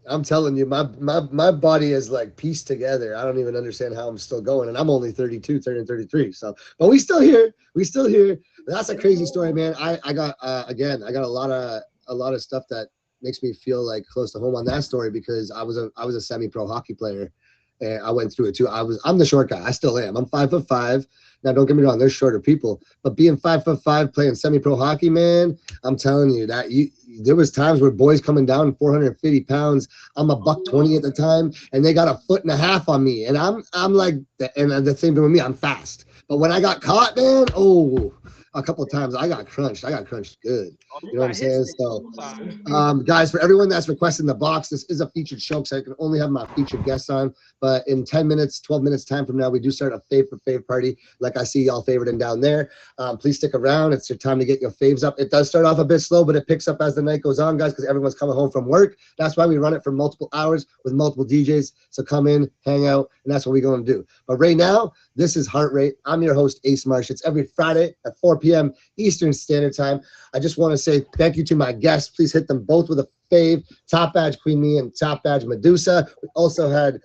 I'm telling you, my body is like pieced together. I don't even understand how I'm still going, and I'm only 32, turning 33. So, but we still here. That's a crazy story, man. I got a lot of stuff that makes me feel like close to home on that story because I was a semi-pro hockey player, and I went through it too. I'm the short guy. I still am. I'm 5'5". Now, don't get me wrong. There's shorter people, but being 5'5", playing semi-pro hockey, man, I'm telling you that there was times where boys coming down 450 pounds. I'm a $120 at the time, and they got a 1.5 feet on me, and I'm like, and the same thing with me. I'm fast, but when I got caught, man, a couple of times I got crunched. I got crunched good. You know what I'm saying? So, guys, for everyone that's requesting the box, this is a featured show because I can only have my featured guests on. But in 10 minutes, 12 minutes time from now, we do start a fave for fave party. Like I see y'all favoriting down there. Please stick around. It's your time to get your faves up. It does start off a bit slow, but it picks up as the night goes on, guys, because everyone's coming home from work. That's why we run it for multiple hours with multiple DJs. So come in, hang out, and that's what we're going to do. But right now, this is Heart Rate. I'm your host, Ace Marsh. It's every Friday at 4 p.m. Eastern Standard Time. I just want to say thank you to my guests. Please hit them both with a fave. Top Badge Queen Me and Top Badge Medusa. We also had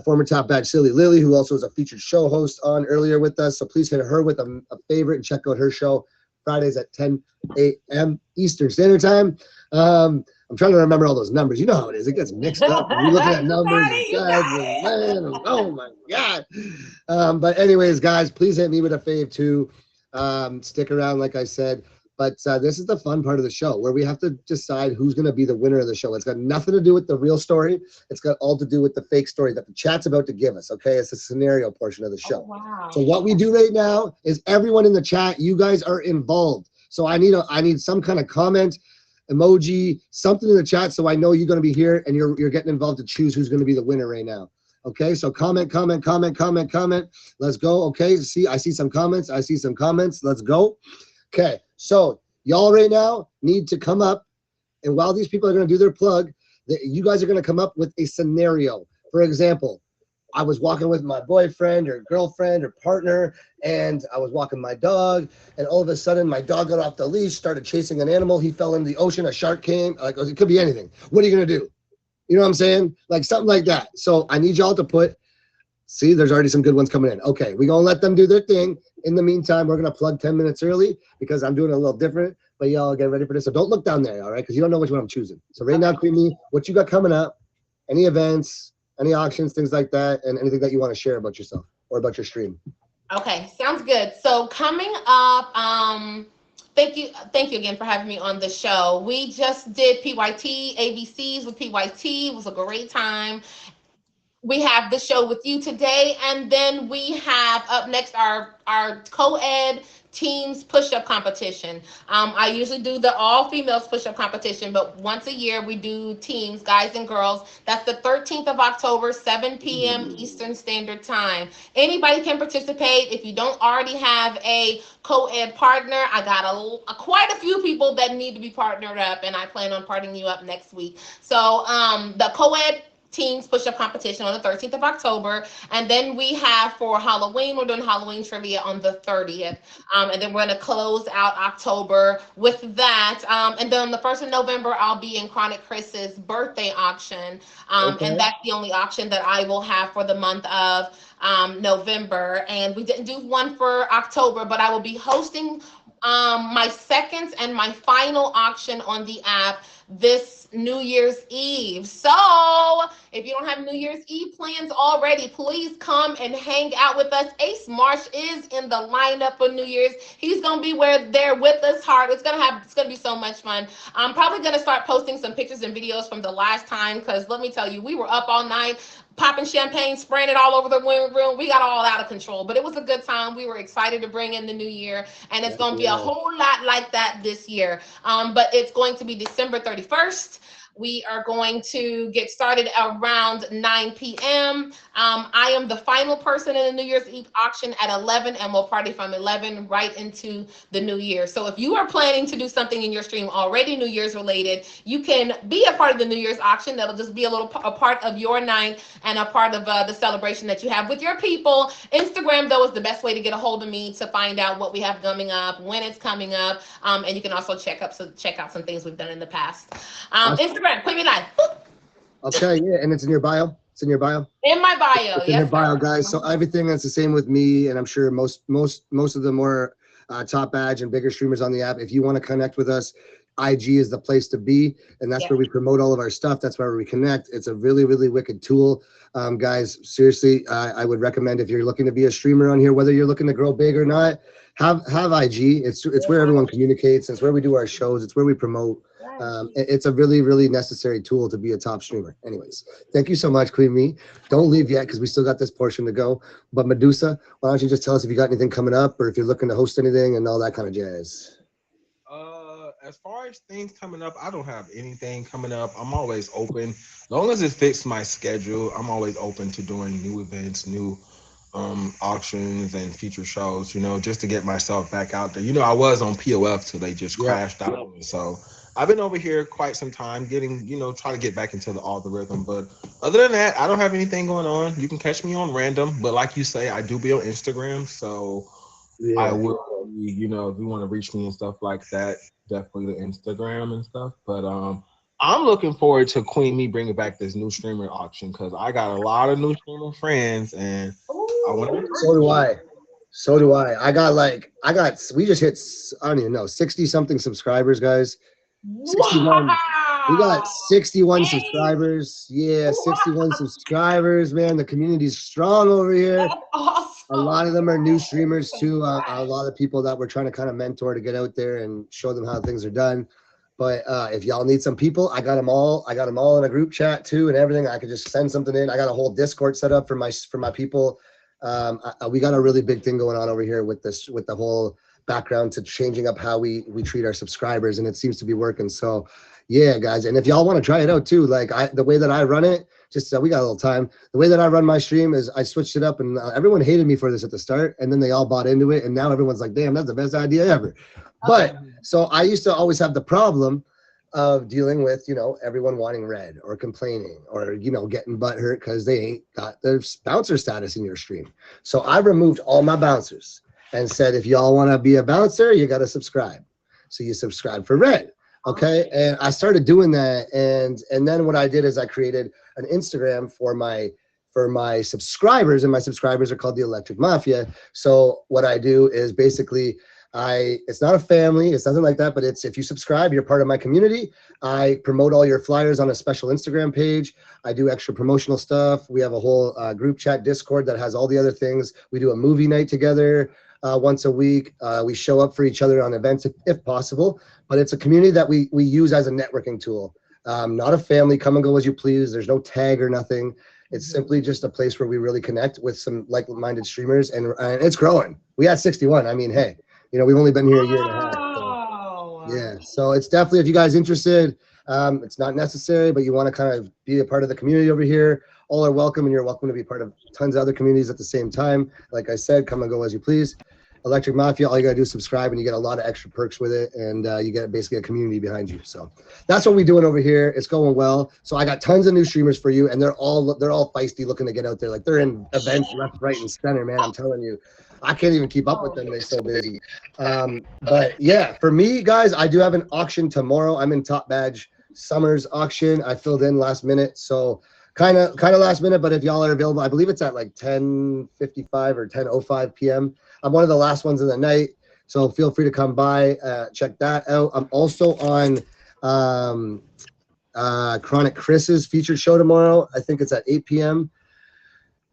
former Top Badge Silly Lily, who also is a featured show host on earlier with us. So please hit her with a favorite and check out her show Fridays at 10 a.m. Eastern Standard Time. I'm trying to remember all those numbers. You know how it is. It gets mixed up. You're looking at numbers. Oh, my God. But anyways, guys, please hit me with a fave too. Stick around, like I said. But this is the fun part of the show where we have to decide who's going to be the winner of the show. It's got nothing to do with the real story. It's got all to do with the fake story that the chat's about to give us, okay? It's the scenario portion of the show. Oh, wow. So what we do right now is everyone in the chat, you guys are involved. So I need some kind of comment, emoji, something in the chat so I know you're going to be here and you're getting involved to choose who's going to be the winner right now. Okay, so comment. Let's go. Okay, I see some comments. Let's go. Okay, so y'all right now need to come up, and while these people are going to do their plug, you guys are going to come up with a scenario. For example, I was walking with my boyfriend or girlfriend or partner, and I was walking my dog, and all of a sudden my dog got off the leash, started chasing an animal. He fell into the ocean. A shark came. Like, it could be anything. What are you going to do? You know what I'm saying? Like something like that. So I need y'all to see, there's already some good ones coming in. Okay, we're going to let them do their thing. In the meantime, we're going to plug 10 minutes early because I'm doing it a little different. But y'all get ready for this. So don't look down there, all right? Because you don't know which one I'm choosing. So right now, Queenie, what you got coming up? Any events, any auctions, things like that, and anything that you want to share about yourself or about your stream? Okay, sounds good. So coming up, thank you again for having me on the show. We just did PYT, ABCs with PYT. It was a great time. We have the show with you today, and then we have up next our co-ed teams push-up competition. I usually do the all-females push-up competition, but once a year we do teams, guys and girls. That's the 13th of October, 7 p.m. Eastern Standard Time. Anybody can participate. If you don't already have a co-ed partner, I got quite a few people that need to be partnered up, and I plan on partnering you up next week. So the co-ed teams push-up competition on the 13th of October, and then we have for Halloween, we're doing Halloween trivia on the 30th, and then we're going to close out October with that, and then on the 1st of November I'll be in Chronic Chris's birthday auction, and that's the only auction that I will have for the month of November. And we didn't do one for October, but I will be hosting my second and my final auction on the app this New Year's Eve. So if you don't have New Year's Eve plans already, please come and hang out with us. Ace Marsh is in the lineup for New Year's. He's gonna be there with us hard. It's gonna be so much fun. I'm probably gonna start posting some pictures and videos from the last time, because let me tell you, we were up all night popping champagne, spraying it all over the room. We got all out of control, but it was a good time. We were excited to bring in the new year, and it's going to be a whole lot like that this year. But it's going to be December 31st. We are going to get started around 9 p.m. I am the final person in the New Year's Eve auction at 11, and we'll party from 11 right into the new year. So if you are planning to do something in your stream already New Year's related, you can be a part of the New Year's auction. That'll just be a part of your night and a part of the celebration that you have with your people. Instagram, though, is the best way to get a hold of me to find out what we have coming up, when it's coming up, and you can also check out some things we've done in the past. Instagram. Put me live. Okay, yeah, and it's in your bio. It's in your bio. In my bio, it's in your bio, guys. So everything that's the same with me, and I'm sure most of the more top badge and bigger streamers on the app. If you want to connect with us, IG is the place to be, and that's where we promote all of our stuff. That's where we connect. It's a really, really wicked tool. Guys, seriously, I would recommend if you're looking to be a streamer on here, whether you're looking to grow big or not, have IG. It's where everyone communicates. It's where we do our shows. It's where we promote. It's a really, really necessary tool to be a top streamer. Anyways, thank you so much, Queen Me. Don't leave yet because we still got this portion to go. But Medusa, why don't you just tell us if you got anything coming up or if you're looking to host anything and all that kind of jazz. As far as things coming up, I don't have anything coming up. I'm always open. As long as it fits my schedule, I'm always open to doing new events, new auctions and feature shows, you know, just to get myself back out there. You know, I was on POF till they just crashed out. So I've been over here quite some time getting, you know, trying to get back into the algorithm. But other than that, I don't have anything going on. You can catch me on random. But like you say, I do be on Instagram. So I will, you know, if you want to reach me and stuff like that, definitely the Instagram and stuff. But I'm looking forward to Queen Me bringing back this new streamer auction because I got a lot of new streamer friends and I want to. So do I. We just hit, I don't even know, 60 something subscribers, guys. 61. We got 61 subscribers. Yeah, 61 subscribers, man. The community's strong over here. That's awesome. A lot of them are new streamers too. A lot of people that we're trying to kind of mentor to get out there and show them how things are done. But if y'all need some people, I got them all. I got them all in a group chat too and everything. I could just send something in. I got a whole Discord set up for my people. We got a really big thing going on over here with the whole background to changing up how we treat our subscribers, and it seems to be working. So yeah, guys, and if y'all want to try it out too, like the way that I run it, just we got a little time. The way that I run my stream is I switched it up, and everyone hated me for this at the start, and then they all bought into it, and now everyone's like, damn, that's the best idea ever. But so I used to always have the problem of dealing with, you know, everyone wanting red or complaining or, you know, getting butthurt because they ain't got their bouncer status in your stream. So I removed all my bouncers and said, if y'all want to be a bouncer, you got to subscribe. So you subscribe for red. Okay. And I started doing that. And then what I did is I created an Instagram for my subscribers, and my subscribers are called the Electric Mafia. So what I do is basically it's not a family, it's nothing like that, but it's, if you subscribe, you're part of my community. I promote all your flyers on a special Instagram page. I do extra promotional stuff. We have a whole group chat Discord that has all the other things. We do a movie night together once a week. We show up for each other on events if possible, but it's a community that we use as a networking tool. Not a family, come and go as you please. There's no tag or nothing. It's simply just a place where we really connect with some like-minded streamers, and it's growing. We had 61. I mean, hey, you know, we've only been here a year and a half. So, yeah, so it's definitely, if you guys interested, it's not necessary, but you want to kind of be a part of the community over here, all are welcome, and you're welcome to be part of tons of other communities at the same time. Like I said, come and go as you please. Electric Mafia, all you got to do is subscribe, and you get a lot of extra perks with it, and you get basically a community behind you. So that's what we're doing over here. It's going well. So I got tons of new streamers for you, and they're all feisty, looking to get out there. Like, they're in events left, right, and center, man. I'm telling you. I can't even keep up with them. They're so busy. But yeah, for me, guys, I do have an auction tomorrow. I'm in Top Badge Summers auction. I filled in last minute. So kind of last minute, but if y'all are available, I believe it's at like 10:55 or 10:05 p.m. I'm one of the last ones of the night. So feel free to come by, check that out. I'm also on Chronic Chris's featured show tomorrow. I think it's at 8 p.m.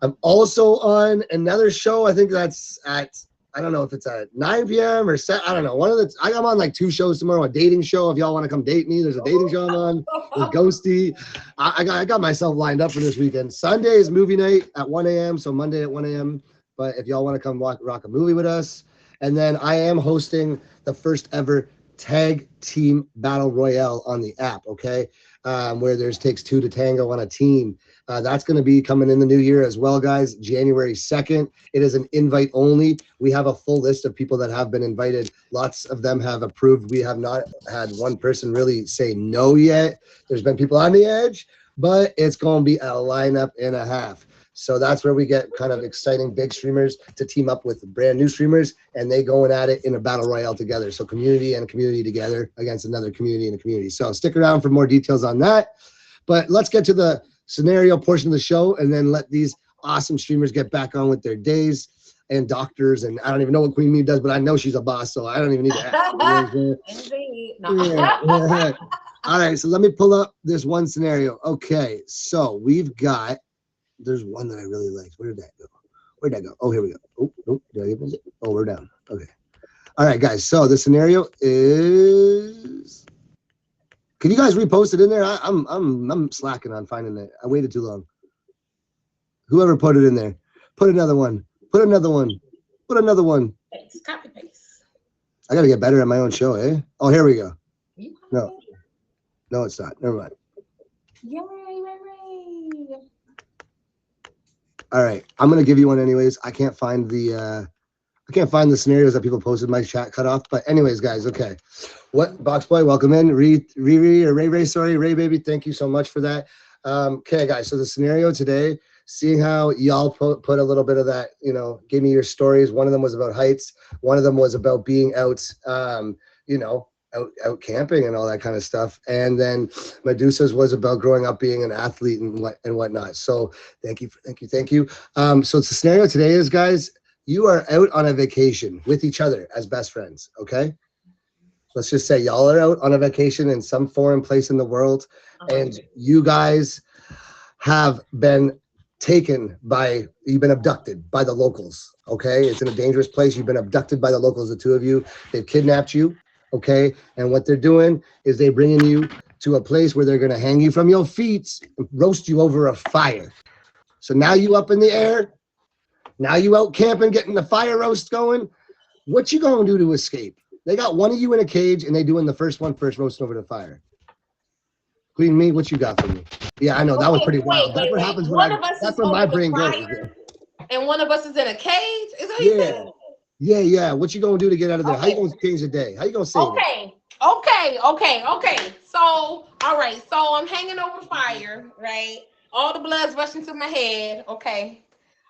I'm also on another show. I think that's at, I don't know if it's at 9 p.m. or I don't know. I'm on like 2 shows tomorrow, a dating show. If y'all want to come date me, there's a dating show I'm on with Ghosty. I got myself lined up for this weekend. Sunday is movie night at 1 a.m. So Monday at 1 a.m. But if y'all want to come rock a movie with us. And then I am hosting the first ever tag team battle royale on the app. Okay. Where there's takes 2 to tango on a team. That's going to be coming in the new year as well, guys. January 2nd. It is an invite only. We have a full list of people that have been invited. Lots of them have approved. We have not had one person really say no yet. There's been people on the edge, but it's going to be a lineup and a half. So that's where we get kind of exciting big streamers to team up with brand new streamers, and they going at it in a battle royale together. So community and community together against another community and a community. So stick around for more details on that. But let's get to the scenario portion of the show and then let these awesome streamers get back on with their days. and doctors, and I don't even know what Queen Bee does, but I know she's a boss, so I don't even need to ask. You know what I'm saying? Indeed. Yeah. All right, so let me pull up this one scenario. Okay, so we've got, there's one that I really liked. Where did that go? Where'd that go? Oh, here we go. Oh, nope. Did I get it? Oh, we're down. Okay. All right, guys. So the scenario is, can you guys repost it in there? I'm slacking on finding it. I waited too long. Whoever put it in there, put another one. Put another one. Put another one. Paste, copy paste. I gotta get better at my own show, eh? Oh, here we go. You No. No, it's not. Never mind. Yay. All right, I'm gonna give you one anyways. I can't find the scenarios that people posted. My chat cut off, but anyways, guys. Okay, what Box Boy? Welcome in, Riri or Ray. Sorry, Ray baby. Thank you so much for that. Okay, guys. So the scenario today, seeing how y'all put a little bit of that, you know, give me your stories. One of them was about heights. One of them was about being out, you know, out camping and all that kind of stuff. And then Medusa's was about growing up being an athlete and whatnot. So thank you. So the scenario today is, guys, you are out on a vacation with each other as best friends. Okay. Let's just say y'all are out on a vacation in some foreign place in the world, and you guys have been you've been abducted by the locals. Okay. It's in a dangerous place. You've been abducted by the locals, the two of you. They've kidnapped you. Okay, and what they're doing is they're bringing you to a place where they're going to hang you from your feet, roast you over a fire. So now you up in the air, now you out camping, getting the fire roast going. What you going to do to escape? They got one of you in a cage, and they doing the first roasting over the fire. Queen Me, what you got for me? Yeah, I know, that was pretty wild. That's what happens when that's when my brain goes. And one of us is in a cage? Is that what you said? Yeah. What you gonna do to get out of there? Okay. How you gonna change the day? How you gonna save it? Okay. So, all right. So I'm hanging over the fire, right? All the blood's rushing to my head. Okay.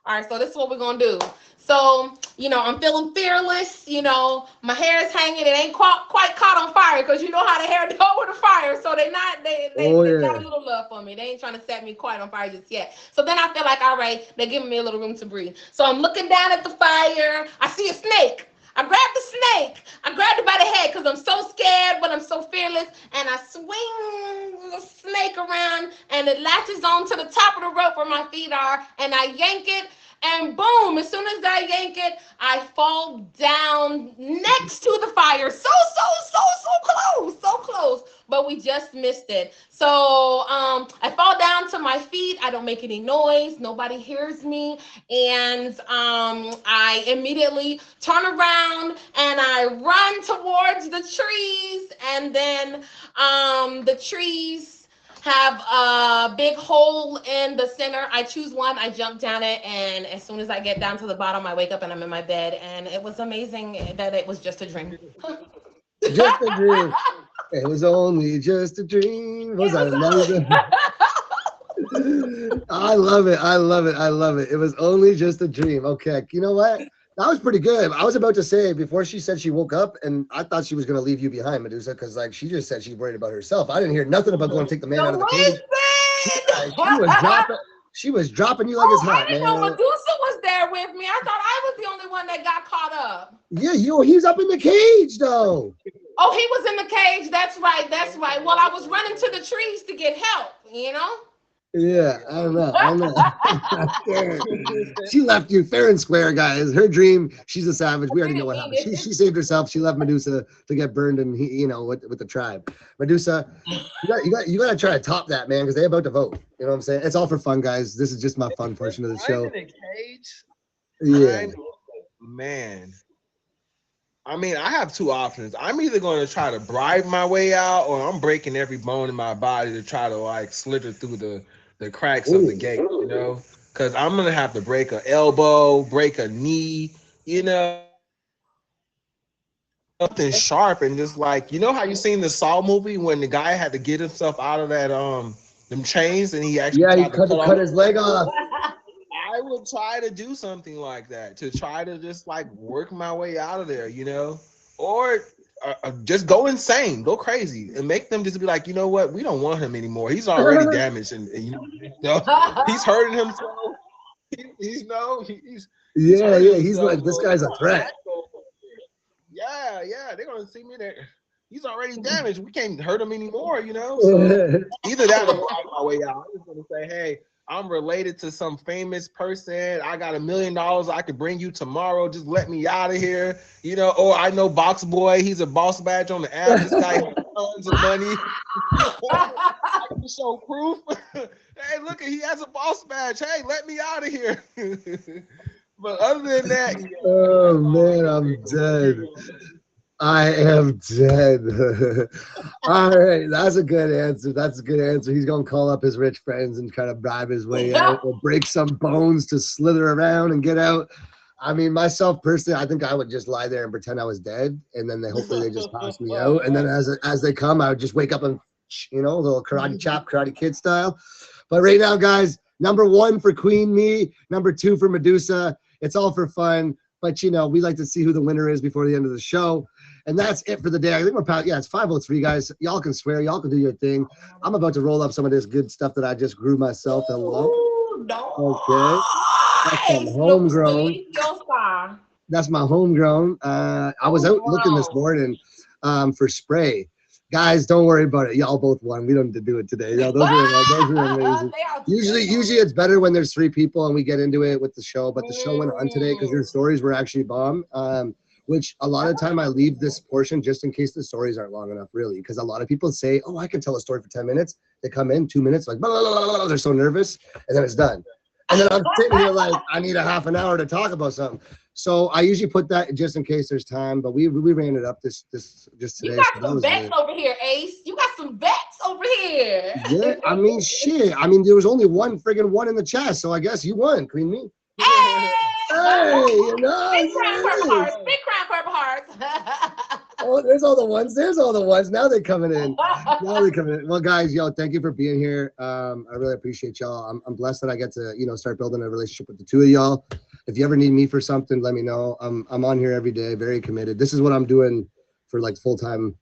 All right. So this is what we're gonna do. So, you know, I'm feeling fearless. You know, my hair is hanging. It ain't quite caught on fire because you know how the hair go with the fire. So they got a little love for me. They ain't trying to set me quite on fire just yet. So then I feel like, all right, they're giving me a little room to breathe. So I'm looking down at the fire. I see a snake. I grabbed the snake. I grabbed it by the head because I'm so scared, but I'm so fearless. And I swing the snake around, and it latches on to the top of the rope where my feet are, and I yank it. And boom, as soon as I yank it, I fall down next to the fire. So close. But we just missed it. So I fall down to my feet. I don't make any noise. Nobody hears me. And I immediately turn around and I run towards the trees. And then the trees have a big hole in the center. I choose one, I jump down it, and as soon as I get down to the bottom, I wake up and I'm in my bed, and it was amazing that it was just a dream. Just a dream. It was only just a dream. Was that amazing? I love it. It was only just a dream. Okay, you know what? That was pretty good. I was about to say, before she said she woke up, and I thought she was going to leave you behind, Medusa, because like she just said she's worried about herself. I didn't hear nothing about going to take the man out of the cage. She was dropping you like it's hot, I didn't know Medusa was there with me. I thought I was the only one that got caught up. Yeah, he's up in the cage, though. Oh, he was in the cage. That's right. Well, I was running to the trees to get help, you know? Yeah, I don't know. She left you fair and square, guys. Her dream, she's a savage. We already know what happened. She saved herself. She left Medusa to get burned, and he, you know, with the tribe. Medusa, you got to try to top that, man, because they're about to vote. You know what I'm saying? It's all for fun, guys. This is just my fun portion of the show. In a cage? Yeah, man. I mean, I have two options. I'm either going to try to bribe my way out, or I'm breaking every bone in my body to try to like slither through the cracks of the gate, you know, because I'm going to have to break an elbow, break a knee, you know, something sharp, and just like, you know how you seen the Saw movie when the guy had to get himself out of that, them chains, and he actually he cut his leg off. I would try to do something like that to try to just like work my way out of there, you know, or just go insane, go crazy, and make them just be like, you know what, we don't want him anymore. He's already damaged, and you know, he's hurting himself. he's no, he's Yeah, hurt yeah. He's himself, like, this so guy's a he's threat. Yeah, they're gonna see me there. He's already damaged. We can't hurt him anymore, you know. So either that or ride my way out. I'm just gonna say, hey, I'm related to some famous person. I got $1 million. I could bring you tomorrow. Just let me out of here, you know. Or I know Box Boy. He's a boss badge on the app. This guy has tons of money. I can show proof. Hey, look, he has a boss badge. Hey, let me out of here. But other than that, yeah, Oh man, I'm dead. I am dead. All right, that's a good answer. That's a good answer. He's gonna call up his rich friends and try to bribe his way out, or break some bones to slither around and get out. I mean, myself personally, I think I would just lie there and pretend I was dead, and then hopefully they just toss me out. And then as they come, I would just wake up and, you know, a little karate chop, Karate Kid style. But right now, guys, number 1 for Queen Me, number 2 for Medusa. It's all for fun, but you know, we like to see who the winner is before the end of the show. And that's it for the day. I think we're past, yeah, it's 5:03, guys. Y'all can swear, y'all can do your thing. I'm about to roll up some of this good stuff that I just grew myself and love. Okay. That's some homegrown. That's my homegrown. I was out looking this morning for spray. Guys, don't worry about it. Y'all both won. We don't need to do it today. Those are amazing. Usually it's better when there's 3 people and we get into it with the show, but the show went on today because your stories were actually bomb. Which a lot of time I leave this portion just in case the stories aren't long enough, really. Because a lot of people say, oh, I can tell a story for 10 minutes. They come in 2 minutes, like, blah, blah, blah, blah, they're so nervous, and then it's done. And then I'm sitting here like, I need a half an hour to talk about something. So I usually put that just in case there's time, but we ran it up this just today. You got some vets over here, Ace. You got some vets over here. Yeah, I mean, shit. I mean, there was only one friggin' 1 in the chat, so I guess you won, Queen Me. Hey! Hey, you know, Big crown, purple hearts. Big crown, purple hearts. Oh, there's all the ones. There's all the ones. Now they're coming in. Now they're coming in. Well, guys, yo, thank you for being here. I really appreciate y'all. I'm blessed that I get to, you know, start building a relationship with the 2 of y'all. If you ever need me for something, let me know. I'm on here every day, very committed. This is what I'm doing for like full time,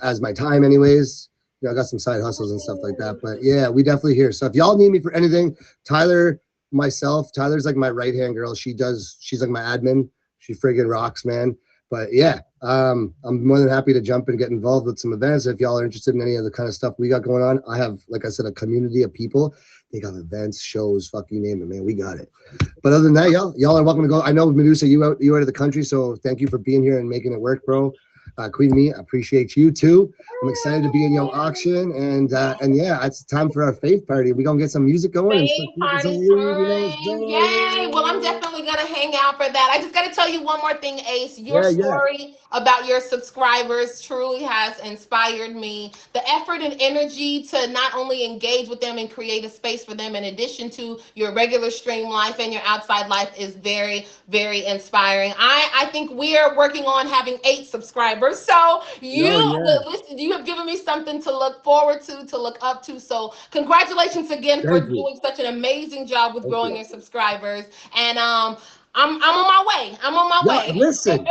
as my time, anyways. You know, I got some side hustles and stuff like that. But yeah, we definitely here. So if y'all need me for anything, Tyler's like my right hand girl. She's like my admin. She friggin' rocks, man. But yeah, I'm more than happy to jump and get involved with some events. If y'all are interested in any of the kind of stuff we got going on, I have, like I said, a community of people. They got events, shows, fuck you name it, man. We got it. But other than that, y'all are welcome to go. I know, Medusa, you out of the country, so thank you for being here and making it work, bro. Queen Me, I appreciate you too. I'm excited to be in your auction, and yeah, it's time for our faith party. We gonna get some music going. Faith party time. Yay! Well, I'm definitely gonna hang out for that. I just gotta tell you one more thing, Ace. Your story about your subscribers truly has inspired me. The effort and energy to not only engage with them and create a space for them in addition to your regular stream life and your outside life is very, very inspiring. I think we are working on having 8 subscribers. So you have given me something to look forward to look up to. So congratulations again for doing such an amazing job with growing your subscribers. And I'm on my way. I'm on my way. Listen.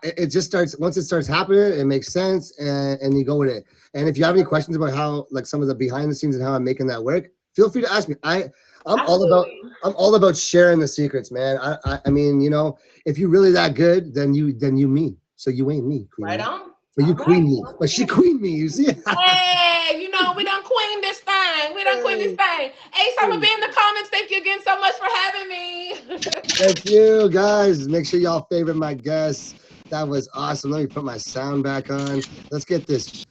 It just starts, once it starts happening, it makes sense, and you go with it. And if you have any questions about how, like, some of the behind the scenes and how I'm making that work, feel free to ask me. I'm all about sharing the secrets, man. I mean, you know, if you're really that good, then you me. So you ain't me. Queen right on. But you queen me. But she queen me, you see? Hey, you know, we done queen this thing. Ace, I'm gonna be in the comments. Thank you again so much for having me. Thank you, guys. Make sure y'all favorite my guests. That was awesome. Let me put my sound back on. Let's get this